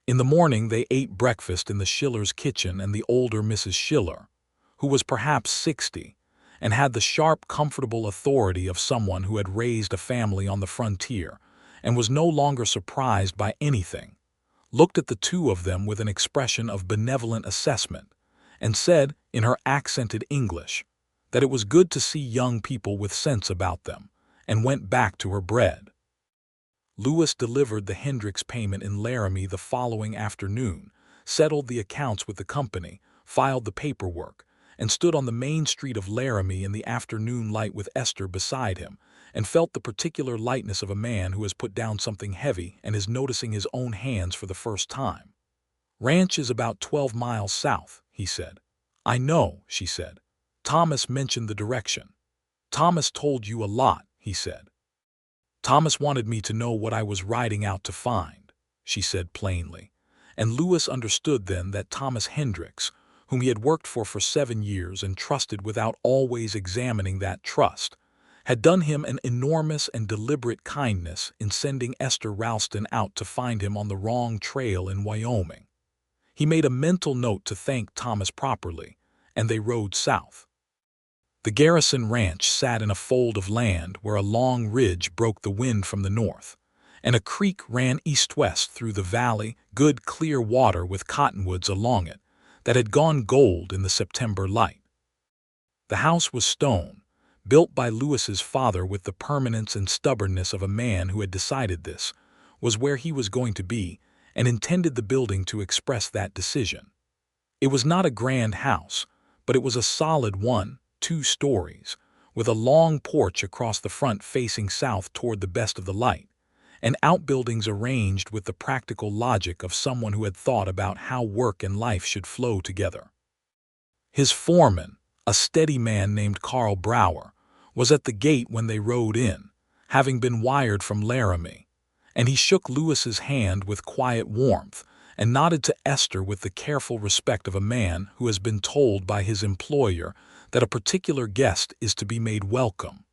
In the morning they ate breakfast in the Schillers' kitchen, and the older Mrs. Schiller, who was perhaps 60, and had the sharp, comfortable authority of someone who had raised a family on the frontier and was no longer surprised by anything, looked at the two of them with an expression of benevolent assessment, and said, in her accented English, that it was good to see young people with sense about them, and went back to her bread. Lewis delivered the Hendricks payment in Laramie the following afternoon, settled the accounts with the company, filed the paperwork, and stood on the main street of Laramie in the afternoon light with Esther beside him, and felt the particular lightness of a man who has put down something heavy and is noticing his own hands for the first time. "Ranch is about 12 miles south," he said. "I know," she said. "Thomas mentioned the direction." "Thomas told you a lot," he said. "Thomas wanted me to know what I was riding out to find," she said plainly, and Lewis understood then that Thomas Hendricks, whom he had worked for 7 years and trusted without always examining that trust, had done him an enormous and deliberate kindness in sending Esther Ralston out to find him on the wrong trail in Wyoming. He made a mental note to thank Thomas properly, and they rode south. The Garrison ranch sat in a fold of land where a long ridge broke the wind from the north, and a creek ran east-west through the valley, good clear water with cottonwoods along it that had gone gold in the September light. The house was stone, built by Lewis's father with the permanence and stubbornness of a man who had decided this was where he was going to be and intended the building to express that decision. It was not a grand house, but it was a solid one, 2 stories, with a long porch across the front facing south toward the best of the light, and outbuildings arranged with the practical logic of someone who had thought about how work and life should flow together. His foreman, a steady man named Carl Brower, was at the gate when they rode in, having been wired from Laramie, and he shook Lewis's hand with quiet warmth and nodded to Esther with the careful respect of a man who has been told by his employer that a particular guest is to be made welcome.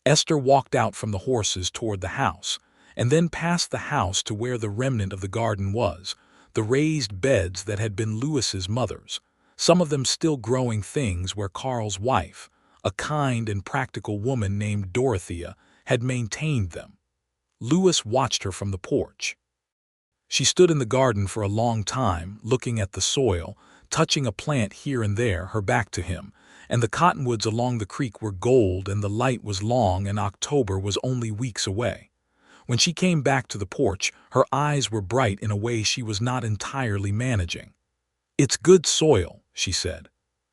Esther walked out from the horses toward the house, and then past the house to where the remnant of the garden was, the raised beds that had been Lewis's mother's, some of them still growing things where Carl's wife, a kind and practical woman named Dorothea, had maintained them. Lewis watched her from the porch. She stood in the garden for a long time, looking at the soil, touching a plant here and there, her back to him, and the cottonwoods along the creek were gold and the light was long and October was only weeks away. When she came back to the porch, her eyes were bright in a way she was not entirely managing. "It's good soil," she said.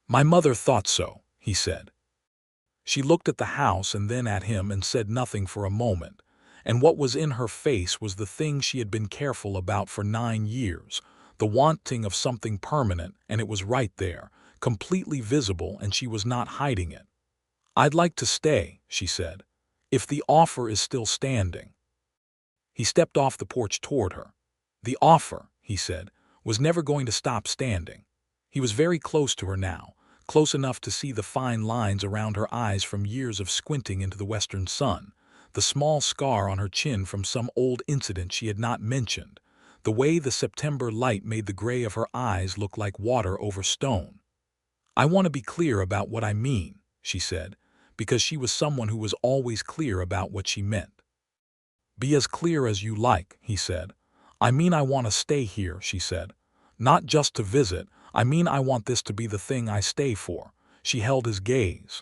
"My mother thought so," he said. She looked at the house and then at him and said nothing for a moment, and what was in her face was the thing she had been careful about for 9 years, the wanting of something permanent, and it was right there, completely visible, and she was not hiding it. "I'd like to stay," she said, "if the offer is still standing." He stepped off the porch toward her. The offer, he said, was never going to stop standing. He was very close to her now, close enough to see the fine lines around her eyes from years of squinting into the western sun, the small scar on her chin from some old incident she had not mentioned, the way the September light made the gray of her eyes look like water over stone. "I want to be clear about what I mean," she said, because she was someone who was always clear about what she meant. "Be as clear as you like," he said. "I mean I want to stay here," she said. "Not just to visit, I mean I want this to be the thing I stay for." She held his gaze.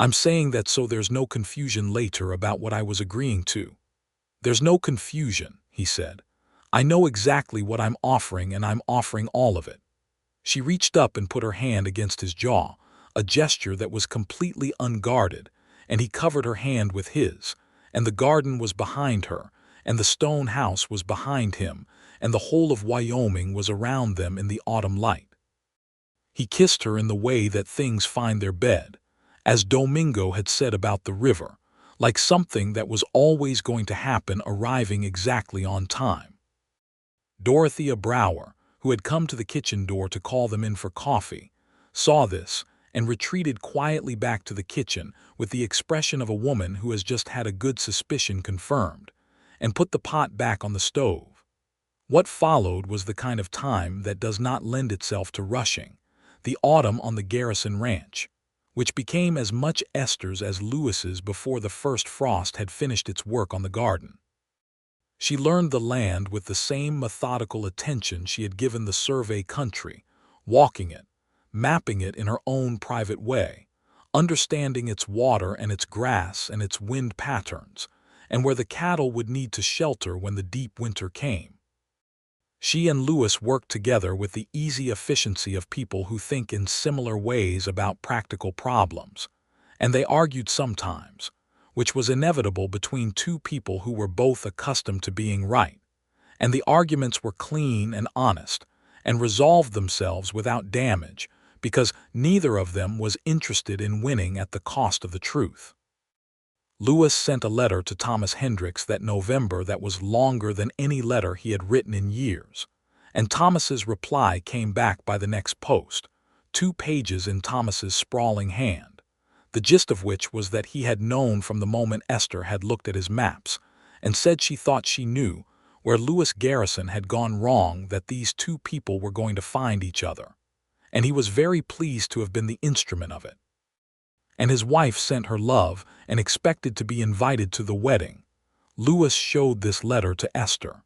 "I'm saying that so there's no confusion later about what I was agreeing to." "There's no confusion," he said. "I know exactly what I'm offering, and I'm offering all of it." She reached up and put her hand against his jaw, a gesture that was completely unguarded, and he covered her hand with his, and the garden was behind her, and the stone house was behind him, and the whole of Wyoming was around them in the autumn light. He kissed her in the way that things find their bed, as Domingo had said about the river, like something that was always going to happen, arriving exactly on time. Dorothea Brower, who had come to the kitchen door to call them in for coffee, saw this and retreated quietly back to the kitchen with the expression of a woman who has just had a good suspicion confirmed, and put the pot back on the stove. What followed was the kind of time that does not lend itself to rushing, the autumn on the Garrison ranch, which became as much Esther's as Lewis's before the first frost had finished its work on the garden. She learned the land with the same methodical attention she had given the survey country, walking it, mapping it in her own private way, understanding its water and its grass and its wind patterns, and where the cattle would need to shelter when the deep winter came. She and Lewis worked together with the easy efficiency of people who think in similar ways about practical problems, and they argued sometimes, which was inevitable between two people who were both accustomed to being right, and the arguments were clean and honest, and resolved themselves without damage, because neither of them was interested in winning at the cost of the truth. Lewis sent a letter to Thomas Hendricks that November that was longer than any letter he had written in years, and Thomas's reply came back by the next post, 2 pages in Thomas's sprawling hand, the gist of which was that he had known from the moment Esther had looked at his maps and said she thought she knew where Lewis Garrison had gone wrong, that these two people were going to find each other, and he was very pleased to have been the instrument of it. And his wife sent her love and expected to be invited to the wedding. Lewis showed this letter to Esther.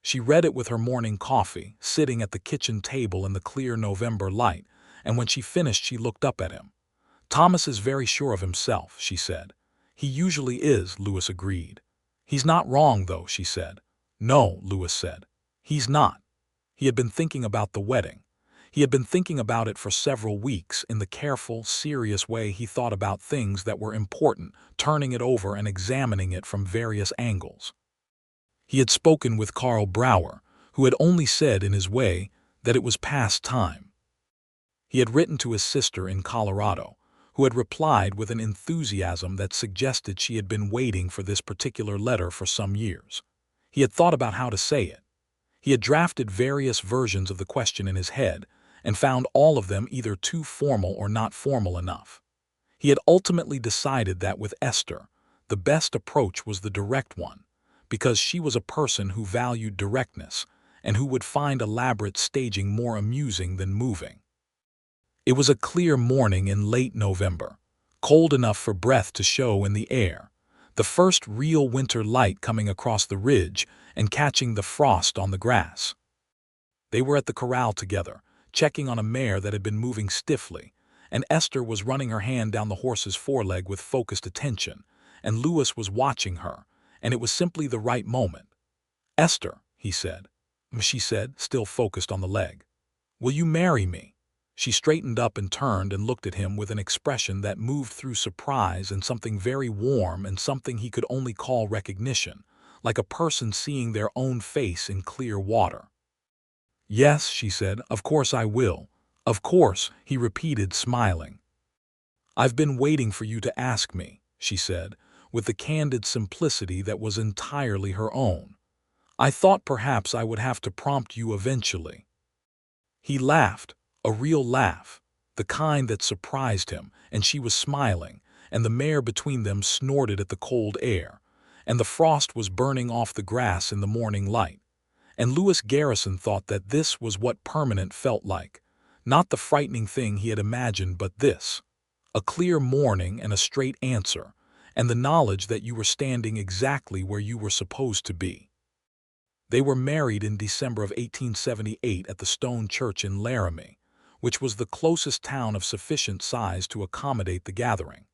She read it with her morning coffee, sitting at the kitchen table in the clear November light, and when she finished she looked up at him. "Thomas is very sure of himself," she said. "He usually is," Lewis agreed. "He's not wrong, though," she said. "No," Lewis said. "He's not." He had been thinking about the wedding. He had been thinking about it for several weeks in the careful, serious way he thought about things that were important, turning it over and examining it from various angles. He had spoken with Carl Brower, who had only said in his way that it was past time. He had written to his sister in Colorado, who had replied with an enthusiasm that suggested she had been waiting for this particular letter for some years. He had thought about how to say it. He had drafted various versions of the question in his head, and found all of them either too formal or not formal enough. He had ultimately decided that with Esther, the best approach was the direct one, because she was a person who valued directness and who would find elaborate staging more amusing than moving. It was a clear morning in late November, cold enough for breath to show in the air, the first real winter light coming across the ridge and catching the frost on the grass. They were at the corral together, checking on a mare that had been moving stiffly, and Esther was running her hand down the horse's foreleg with focused attention, and Lewis was watching her, and it was simply the right moment. "Esther," he said. She said, still focused on the leg. "Will you marry me?" She straightened up and turned and looked at him with an expression that moved through surprise and something very warm and something he could only call recognition, like a person seeing their own face in clear water. "Yes," she said, "of course I will." "Of course," he repeated, smiling. "I've been waiting for you to ask me," she said, with the candid simplicity that was entirely her own. "I thought perhaps I would have to prompt you eventually." He laughed, a real laugh, the kind that surprised him, and she was smiling, and the mare between them snorted at the cold air, and the frost was burning off the grass in the morning light. And Lewis Garrison thought that this was what permanent felt like, not the frightening thing he had imagined, but this. A clear morning and a straight answer, and the knowledge that you were standing exactly where you were supposed to be. They were married in December of 1878 at the stone church in Laramie, which was the closest town of sufficient size to accommodate the gathering.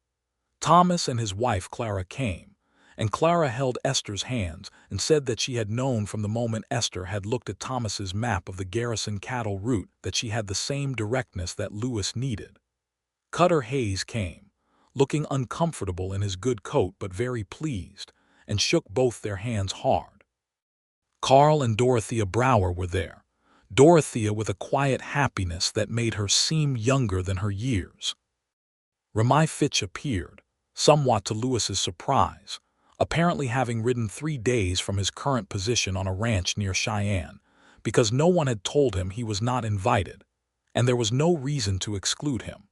Thomas and his wife Clara came, and Clara held Esther's hands and said that she had known from the moment Esther had looked at Thomas's map of the Garrison cattle route that she had the same directness that Lewis needed. Cutter Hayes came, looking uncomfortable in his good coat but very pleased, and shook both their hands hard. Carl and Dorothea Brower were there, Dorothea with a quiet happiness that made her seem younger than her years. Ramai Fitch appeared, somewhat to Lewis's surprise, apparently having ridden 3 days from his current position on a ranch near Cheyenne, because no one had told him he was not invited, and there was no reason to exclude him.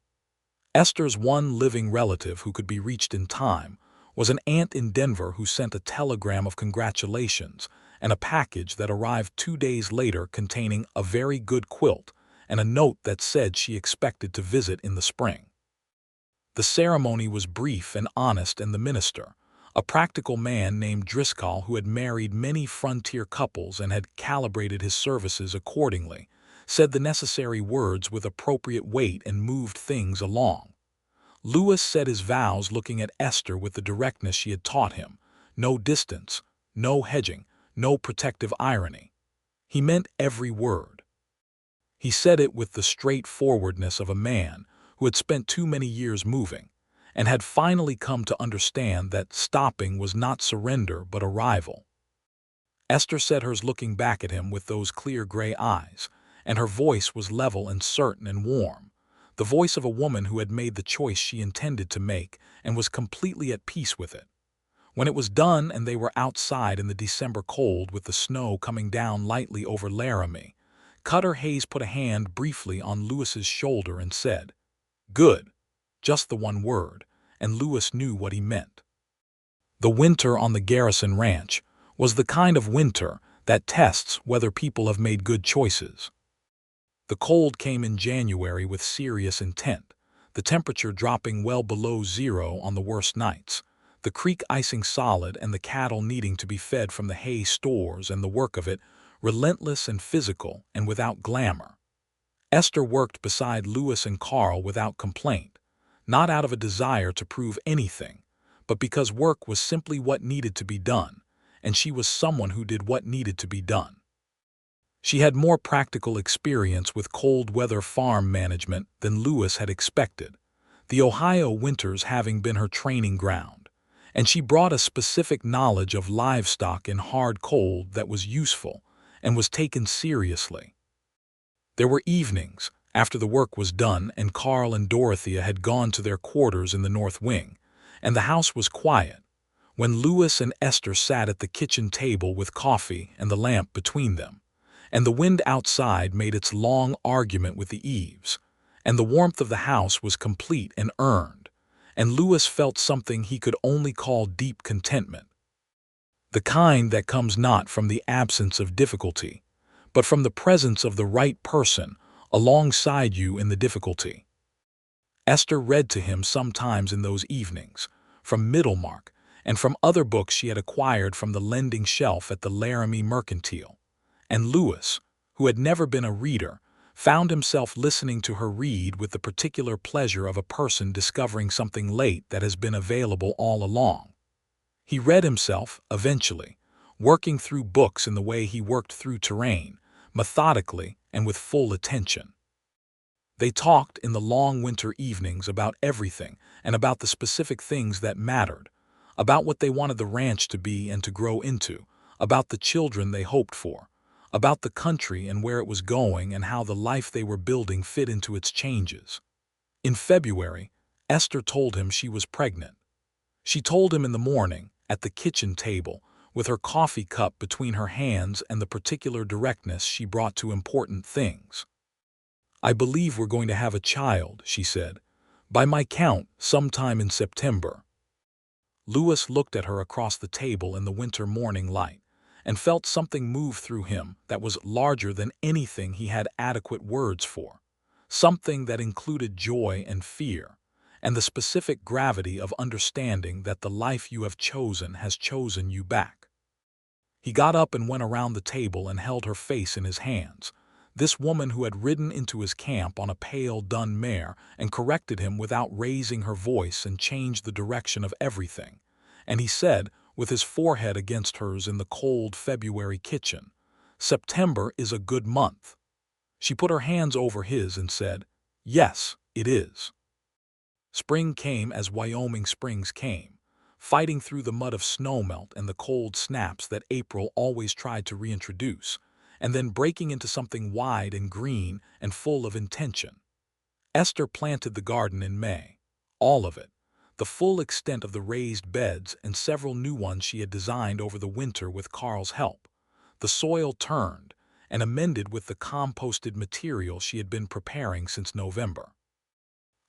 Esther's one living relative who could be reached in time was an aunt in Denver who sent a telegram of congratulations and a package that arrived 2 days later containing a very good quilt and a note that said she expected to visit in the spring. The ceremony was brief and honest, and the minister, a practical man named Driscoll who had married many frontier couples and had calibrated his services accordingly, said the necessary words with appropriate weight and moved things along. Lewis said his vows looking at Esther with the directness she had taught him, no distance, no hedging, no protective irony. He meant every word. He said it with the straightforwardness of a man who had spent too many years moving, and had finally come to understand that stopping was not surrender but arrival. Esther said hers looking back at him with those clear gray eyes, and her voice was level and certain and warm, the voice of a woman who had made the choice she intended to make and was completely at peace with it. When it was done and they were outside in the December cold with the snow coming down lightly over Laramie, Cutter Hayes put a hand briefly on Lewis's shoulder and said, "Good," just the one word, and Lewis knew what he meant. The winter on the Garrison Ranch was the kind of winter that tests whether people have made good choices. The cold came in January with serious intent, the temperature dropping well below zero on the worst nights, the creek icing solid and the cattle needing to be fed from the hay stores, and the work of it relentless and physical and without glamour. Esther worked beside Lewis and Carl without complaint, not out of a desire to prove anything, but because work was simply what needed to be done, and she was someone who did what needed to be done. She had more practical experience with cold weather farm management than Lewis had expected, the Ohio winters having been her training ground, and she brought a specific knowledge of livestock in hard cold that was useful and was taken seriously. There were evenings, after the work was done and Carl and Dorothea had gone to their quarters in the north wing, and the house was quiet, when Lewis and Esther sat at the kitchen table with coffee and the lamp between them, and the wind outside made its long argument with the eaves, and the warmth of the house was complete and earned, and Lewis felt something he could only call deep contentment. The kind that comes not from the absence of difficulty, but from the presence of the right person alongside you in the difficulty. Esther read to him sometimes in those evenings, from Middlemark, and from other books she had acquired from the lending shelf at the Laramie Mercantile, and Lewis, who had never been a reader, found himself listening to her read with the particular pleasure of a person discovering something late that has been available all along. He read himself, eventually, working through books in the way he worked through terrain, methodically and with full attention. They talked in the long winter evenings about everything and about the specific things that mattered, about what they wanted the ranch to be and to grow into, about the children they hoped for, about the country and where it was going and how the life they were building fit into its changes. In February, Esther told him she was pregnant. She told him in the morning, at the kitchen table, with her coffee cup between her hands and the particular directness she brought to important things. "I believe we're going to have a child," she said. "By my count, sometime in September." Lewis looked at her across the table in the winter morning light and felt something move through him that was larger than anything he had adequate words for, something that included joy and fear, and the specific gravity of understanding that the life you have chosen has chosen you back. He got up and went around the table and held her face in his hands, this woman who had ridden into his camp on a pale, dun mare and corrected him without raising her voice and changed the direction of everything. And he said, with his forehead against hers in the cold February kitchen, "September is a good month." She put her hands over his and said, "Yes, it is." Spring came as Wyoming springs came, fighting through the mud of snowmelt and the cold snaps that April always tried to reintroduce, and then breaking into something wide and green and full of intention. Esther planted the garden in May, all of it, the full extent of the raised beds and several new ones she had designed over the winter with Carl's help. The soil turned and amended with the composted material she had been preparing since November.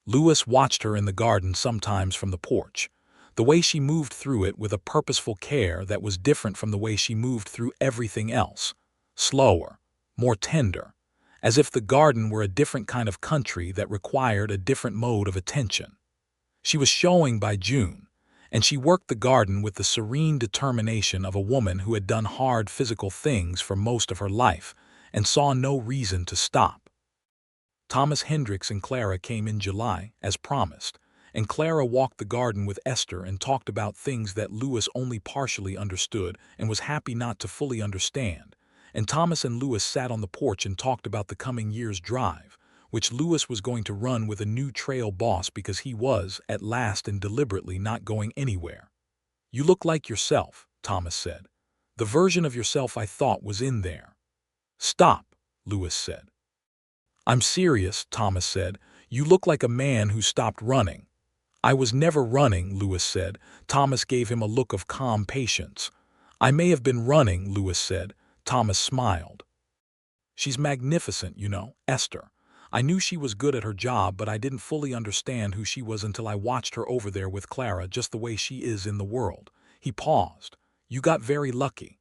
Lewis watched her in the garden sometimes from the porch, the way she moved through it with a purposeful care that was different from the way she moved through everything else, slower, more tender, as if the garden were a different kind of country that required a different mode of attention. She was showing by June, and she worked the garden with the serene determination of a woman who had done hard physical things for most of her life and saw no reason to stop. Thomas Hendricks and Clara came in July, as promised, and Clara walked the garden with Esther and talked about things that Lewis only partially understood and was happy not to fully understand, and Thomas and Lewis sat on the porch and talked about the coming year's drive, which Lewis was going to run with a new trail boss because he was, at last and deliberately, not going anywhere. "You look like yourself," Thomas said. "The version of yourself I thought was in there." "Stop," Lewis said. "I'm serious," Thomas said. "You look like a man who stopped running." "I was never running," Lewis said. Thomas gave him a look of calm patience. "I may have been running," Lewis said. Thomas smiled. "She's magnificent, you know, Esther. I knew she was good at her job, but I didn't fully understand who she was until I watched her over there with Clara, just the way she is in the world." He paused. "You got very lucky."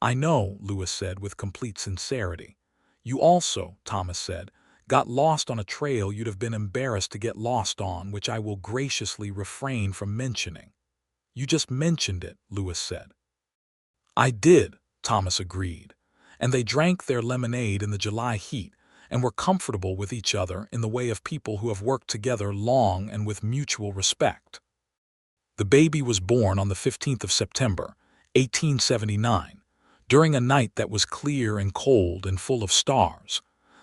"I know," Lewis said with complete sincerity. "You also," Thomas said, "got lost on a trail you'd have been embarrassed to get lost on, which I will graciously refrain from mentioning." "You just mentioned it," Lewis said. "I did," Thomas agreed, and they drank their lemonade in the July heat and were comfortable with each other in the way of people who have worked together long and with mutual respect. The baby was born on the 15th of September, 1879, during a night that was clear and cold and full of stars,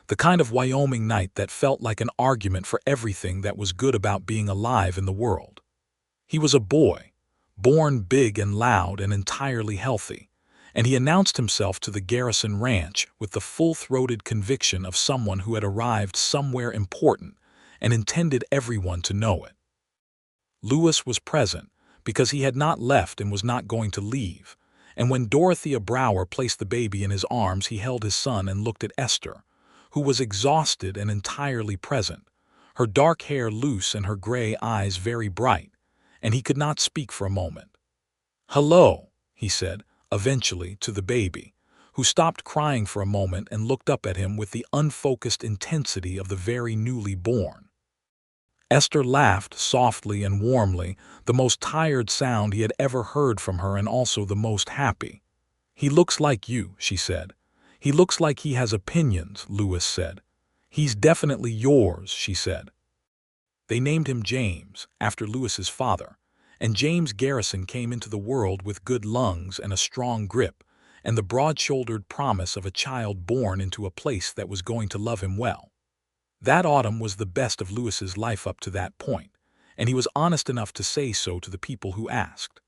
the kind of Wyoming night that felt like an argument for everything that was good about being alive in the world. He was a boy, born big and loud and entirely healthy, and he announced himself to the Garrison Ranch with the full-throated conviction of someone who had arrived somewhere important and intended everyone to know it. Lewis was present because he had not left and was not going to leave, and when Dorothea Brower placed the baby in his arms, he held his son and looked at Esther, who was exhausted and entirely present, her dark hair loose and her gray eyes very bright, and he could not speak for a moment. "Hello," he said, eventually, to the baby, who stopped crying for a moment and looked up at him with the unfocused intensity of the very newly born. Esther laughed softly and warmly, the most tired sound he had ever heard from her and also the most happy. "He looks like you," she said. "He looks like he has opinions," Lewis said. "He's definitely yours," she said. They named him James, after Lewis's father, And James Garrison came into the world with good lungs and a strong grip, and the broad-shouldered promise of a child born into a place that was going to love him well. That autumn was the best of Lewis's life up to that point, and he was honest enough to say so to the people who asked.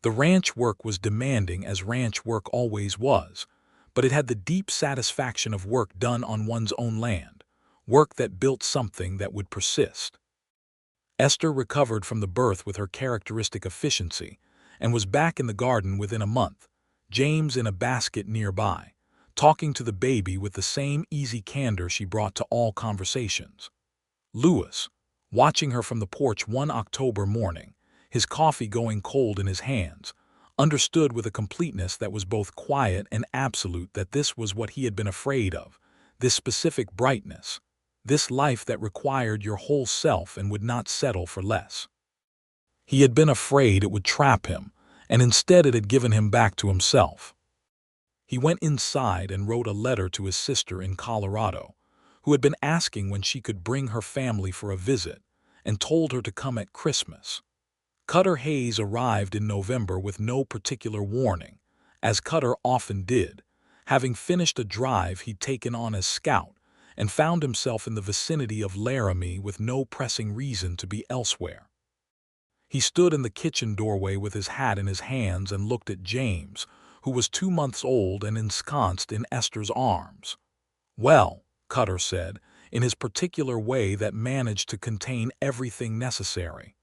The ranch work was demanding, as ranch work always was, but it had the deep satisfaction of work done on one's own land, work that built something that would persist. Esther recovered from the birth with her characteristic efficiency and was back in the garden within a month, James in a basket nearby, talking to the baby with the same easy candor she brought to all conversations. Lewis, watching her from the porch one October morning, his coffee going cold in his hands, understood with a completeness that was both quiet and absolute that this was what he had been afraid of, this specific brightness, this life that required your whole self and would not settle for less. He had been afraid it would trap him, and instead it had given him back to himself. He went inside and wrote a letter to his sister in Colorado, who had been asking when she could bring her family for a visit, and told her to come at Christmas. Cutter Hayes arrived in November with no particular warning, as Cutter often did, having finished a drive he'd taken on as scout, and found himself in the vicinity of Laramie with no pressing reason to be elsewhere. He stood in the kitchen doorway with his hat in his hands and looked at James, who was 2 months old and ensconced in Esther's arms. "Well," Cutter said, in his particular way that managed to contain everything necessary.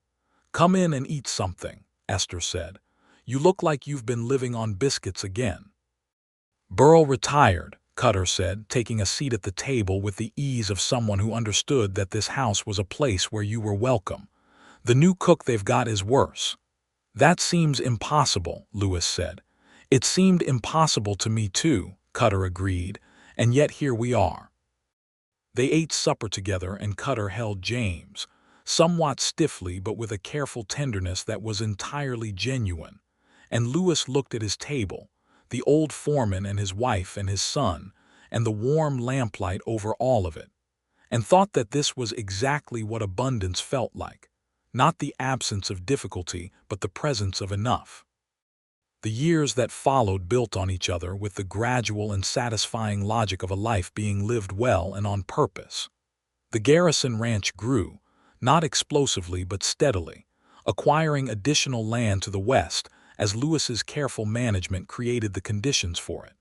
"Come in and eat something," Esther said. "You look like you've been living on biscuits again." "Burl retired," Cutter said, taking a seat at the table with the ease of someone who understood that this house was a place where you were welcome. "The new cook they've got is worse." "That seems impossible," Lewis said. "It seemed impossible to me too," Cutter agreed, "and yet here we are." They ate supper together, and Cutter held James, somewhat stiffly but with a careful tenderness that was entirely genuine, and Lewis looked at his table, the old foreman and his wife and his son, and the warm lamplight over all of it, and thought that this was exactly what abundance felt like, not the absence of difficulty but the presence of enough. The years that followed built on each other with the gradual and satisfying logic of a life being lived well and on purpose. The Garrison Ranch grew, not explosively but steadily, acquiring additional land to the west as Lewis's careful management created the conditions for it.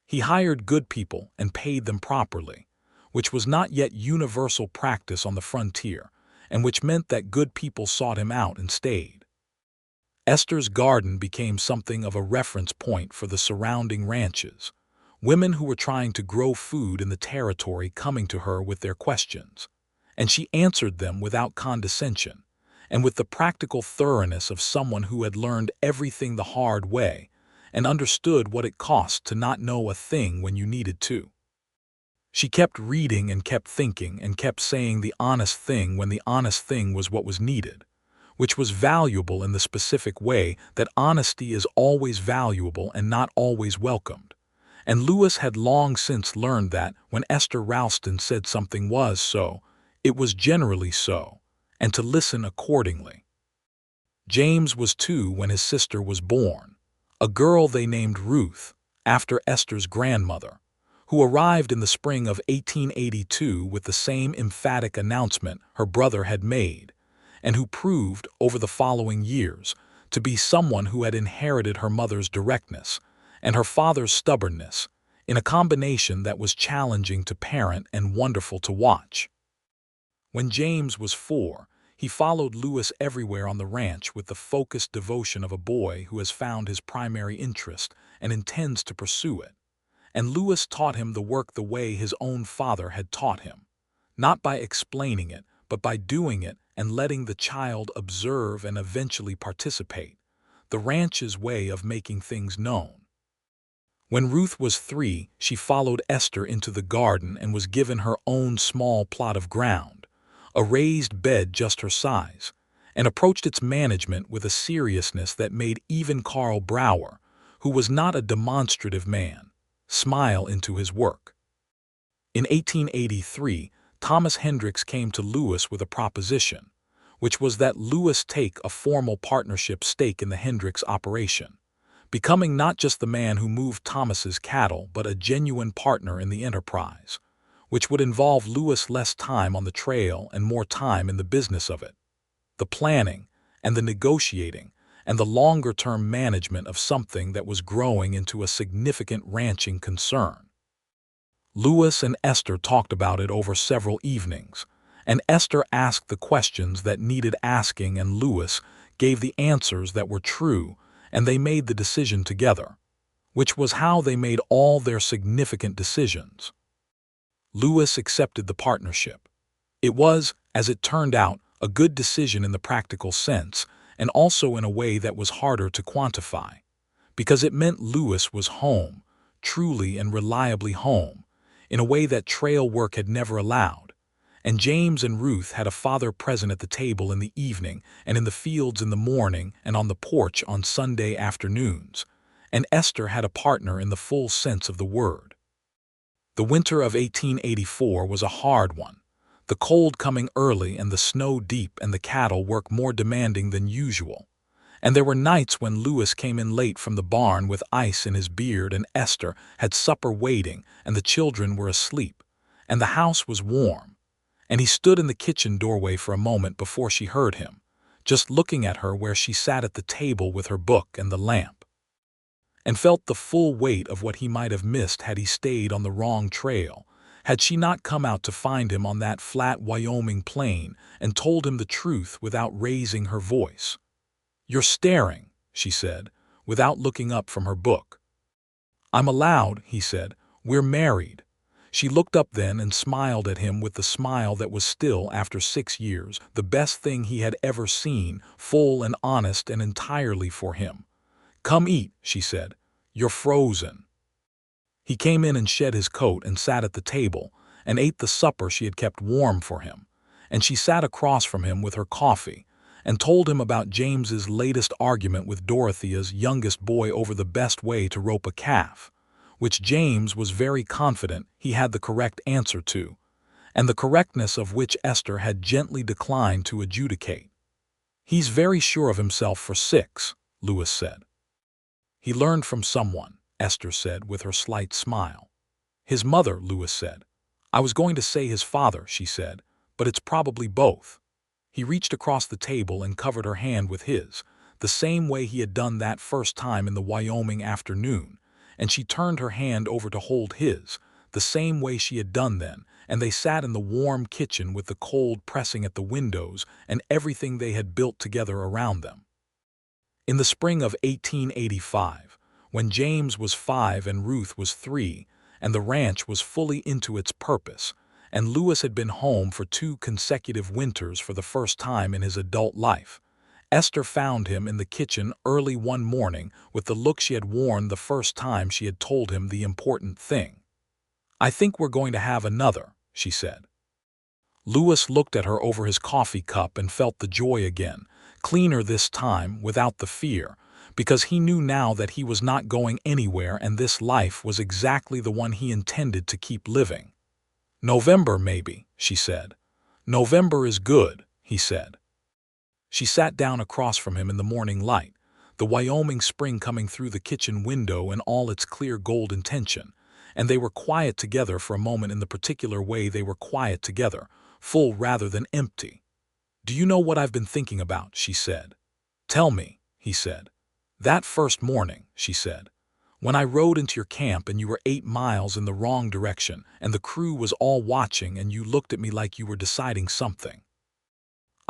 He hired good people and paid them properly, which was not yet universal practice on the frontier, and which meant that good people sought him out and stayed. Esther's garden became something of a reference point for the surrounding ranches, women who were trying to grow food in the territory coming to her with their questions, and she answered them without condescension, and with the practical thoroughness of someone who had learned everything the hard way and understood what it cost to not know a thing when you needed to. She kept reading and kept thinking and kept saying the honest thing when the honest thing was what was needed, which was valuable in the specific way that honesty is always valuable and not always welcomed. And Lewis had long since learned that when Esther Ralston said something was so, it was generally so, and to listen accordingly. James was 2 when his sister was born, a girl they named Ruth, after Esther's grandmother, who arrived in the spring of 1882 with the same emphatic announcement her brother had made, and who proved, over the following years, to be someone who had inherited her mother's directness and her father's stubbornness, in a combination that was challenging to parent and wonderful to watch. When James was 4, he followed Lewis everywhere on the ranch with the focused devotion of a boy who has found his primary interest and intends to pursue it. And Lewis taught him the work the way his own father had taught him, not by explaining it, but by doing it and letting the child observe and eventually participate, the ranch's way of making things known. When Ruth was 3, she followed Esther into the garden and was given her own small plot of ground, a raised bed just her size, and approached its management with a seriousness that made even Carl Brower, who was not a demonstrative man, smile into his work. In 1883, Thomas Hendricks came to Lewis with a proposition, which was that Lewis take a formal partnership stake in the Hendricks operation, becoming not just the man who moved Thomas's cattle but a genuine partner in the enterprise, which would involve Lewis less time on the trail and more time in the business of it, the planning and the negotiating and the longer-term management of something that was growing into a significant ranching concern. Lewis and Esther talked about it over several evenings, and Esther asked the questions that needed asking and Lewis gave the answers that were true, and they made the decision together, which was how they made all their significant decisions. Lewis accepted the partnership. It was, as it turned out, a good decision in the practical sense, and also in a way that was harder to quantify, because it meant Lewis was home, truly and reliably home, in a way that trail work had never allowed, and James and Ruth had a father present at the table in the evening and in the fields in the morning and on the porch on Sunday afternoons, and Esther had a partner in the full sense of the word. The winter of 1884 was a hard one, the cold coming early and the snow deep and the cattle work more demanding than usual. And there were nights when Lewis came in late from the barn with ice in his beard and Esther had supper waiting and the children were asleep, and the house was warm, and he stood in the kitchen doorway for a moment before she heard him, just looking at her where she sat at the table with her book and the lamp, and felt the full weight of what he might have missed had he stayed on the wrong trail, had she not come out to find him on that flat Wyoming plain and told him the truth without raising her voice. "You're staring," she said, without looking up from her book. "I'm allowed," he said. "We're married." She looked up then and smiled at him with the smile that was still, after 6 years, the best thing he had ever seen, full and honest and entirely for him. "Come eat," she said. "You're frozen." He came in and shed his coat and sat at the table and ate the supper she had kept warm for him, and she sat across from him with her coffee and told him about James's latest argument with Dorothea's youngest boy over the best way to rope a calf, which James was very confident he had the correct answer to, and the correctness of which Esther had gently declined to adjudicate. "He's very sure of himself for 6, Lewis said. "He learned from someone," Esther said with her slight smile. "His mother," Lewis said. "I was going to say his father," she said, "but it's probably both." He reached across the table and covered her hand with his, the same way he had done that first time in the Wyoming afternoon, and she turned her hand over to hold his, the same way she had done then, and they sat in the warm kitchen with the cold pressing at the windows and everything they had built together around them. In the spring of 1885, when James was 5 and Ruth was 3, and the ranch was fully into its purpose, and Lewis had been home for 2 consecutive winters for the first time in his adult life, Esther found him in the kitchen early one morning with the look she had worn the first time she had told him the important thing. "I think we're going to have another," she said. Lewis looked at her over his coffee cup and felt the joy again, cleaner this time, without the fear, because he knew now that he was not going anywhere and this life was exactly the one he intended to keep living. "November, maybe," she said. "November is good," he said. She sat down across from him in the morning light, the Wyoming spring coming through the kitchen window in all its clear golden tension, and they were quiet together for a moment in the particular way they were quiet together, full rather than empty. "Do you know what I've been thinking about?" she said. "Tell me," he said. "That first morning," she said, "when I rode into your camp and you were 8 miles in the wrong direction and the crew was all watching and you looked at me like you were deciding something."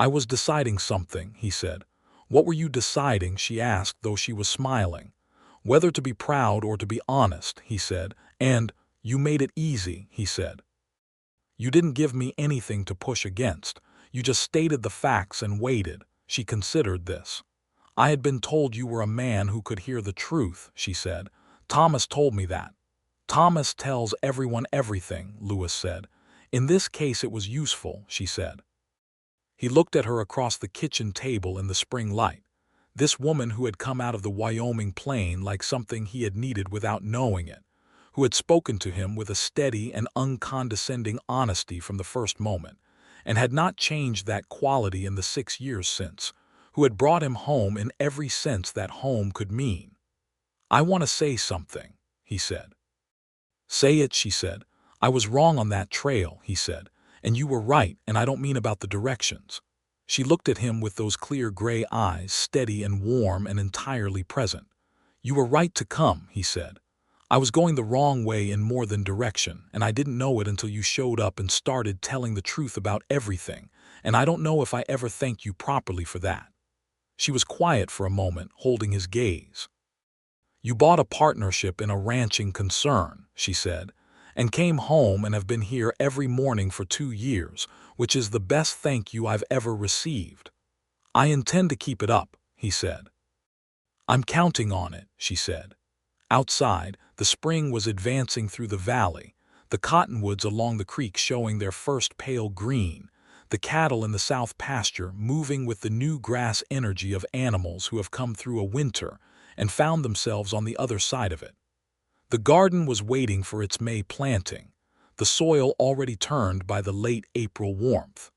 "I was deciding something," he said. "What were you deciding?" she asked, though she was smiling. "Whether to be proud or to be honest," he said, "and you made it easy," he said. "You didn't give me anything to push against. You just stated the facts and waited." She considered this. "I had been told you were a man who could hear the truth," she said. "Thomas told me that." "Thomas tells everyone everything," Lewis said. "In this case it was useful," she said. He looked at her across the kitchen table in the spring light, this woman who had come out of the Wyoming plain like something he had needed without knowing it, who had spoken to him with a steady and uncondescending honesty from the first moment, and had not changed that quality in the 6 years since, who had brought him home in every sense that home could mean. "I want to say something," he said. "Say it," she said. "I was wrong on that trail," he said, "and you were right, and I don't mean about the directions." She looked at him with those clear gray eyes, steady and warm and entirely present. "You were right to come," he said. "I was going the wrong way in more than direction, and I didn't know it until you showed up and started telling the truth about everything, and I don't know if I ever thanked you properly for that." She was quiet for a moment, holding his gaze. "You bought a partnership in a ranching concern," she said, "and came home and have been here every morning for 2 years, which is the best thank you I've ever received." "I intend to keep it up," he said. "I'm counting on it," she said. Outside, the spring was advancing through the valley, the cottonwoods along the creek showing their first pale green, the cattle in the south pasture moving with the new grass energy of animals who have come through a winter and found themselves on the other side of it. The garden was waiting for its May planting, the soil already turned by the late April warmth.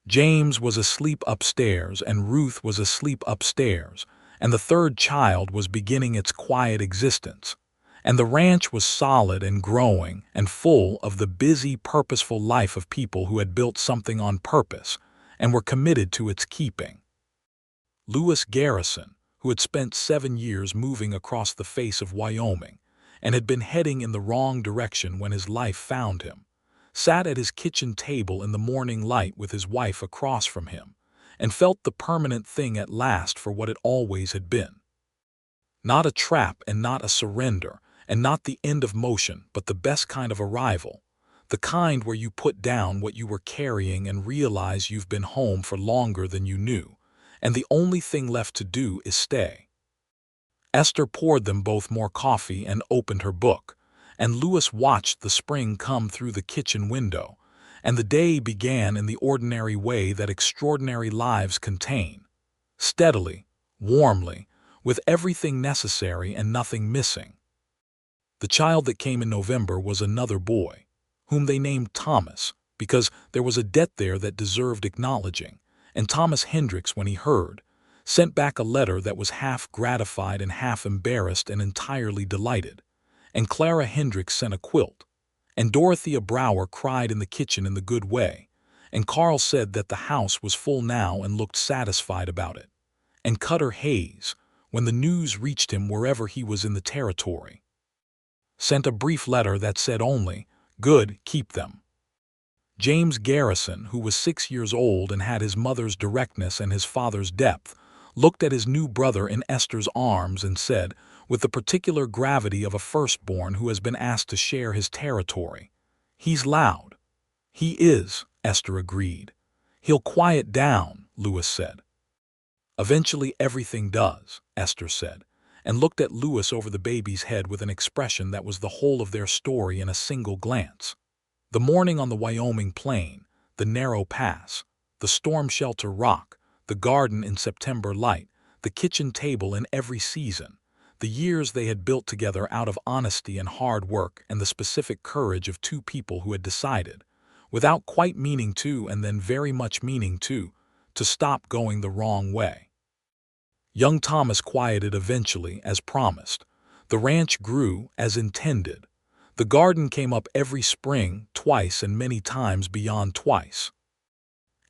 James was asleep upstairs and Ruth was asleep upstairs, and the third child was beginning its quiet existence, and the ranch was solid and growing and full of the busy, purposeful life of people who had built something on purpose and were committed to its keeping. Lewis Garrison, who had spent 7 years moving across the face of Wyoming and had been heading in the wrong direction when his life found him, sat at his kitchen table in the morning light with his wife across from him, and felt the permanent thing at last for what it always had been. Not a trap and not a surrender, and not the end of motion, but the best kind of arrival, the kind where you put down what you were carrying and realize you've been home for longer than you knew, and the only thing left to do is stay. Esther poured them both more coffee and opened her book, and Lewis watched the spring come through the kitchen window, and the day began in the ordinary way that extraordinary lives contain, steadily, warmly, with everything necessary and nothing missing. The child that came in November was another boy, whom they named Thomas, because there was a debt there that deserved acknowledging, and Thomas Hendricks, when he heard, sent back a letter that was half gratified and half embarrassed and entirely delighted, and Clara Hendricks sent a quilt, and Dorothea Brower cried in the kitchen in the good way, and Carl said that the house was full now and looked satisfied about it, and Cutter Hayes, when the news reached him wherever he was in the territory, sent a brief letter that said only, "Good, keep them." James Garrison, who was 6 years old and had his mother's directness and his father's depth, looked at his new brother in Esther's arms and said, with the particular gravity of a firstborn who has been asked to share his territory, "He's loud." "He is," Esther agreed. "He'll quiet down," Lewis said. "Eventually everything does," Esther said, and looked at Lewis over the baby's head with an expression that was the whole of their story in a single glance. The morning on the Wyoming plain, the narrow pass, the storm shelter rock, the garden in September light, the kitchen table in every season, the years they had built together out of honesty and hard work and the specific courage of two people who had decided, without quite meaning to and then very much meaning to stop going the wrong way. Young Thomas quieted eventually, as promised. The ranch grew as intended. The garden came up every spring, twice and many times beyond twice.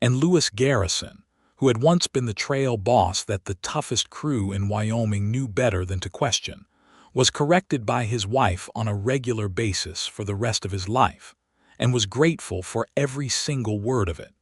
And Lewis Garrison, who had once been the trail boss that the toughest crew in Wyoming knew better than to question, was corrected by his wife on a regular basis for the rest of his life, and was grateful for every single word of it.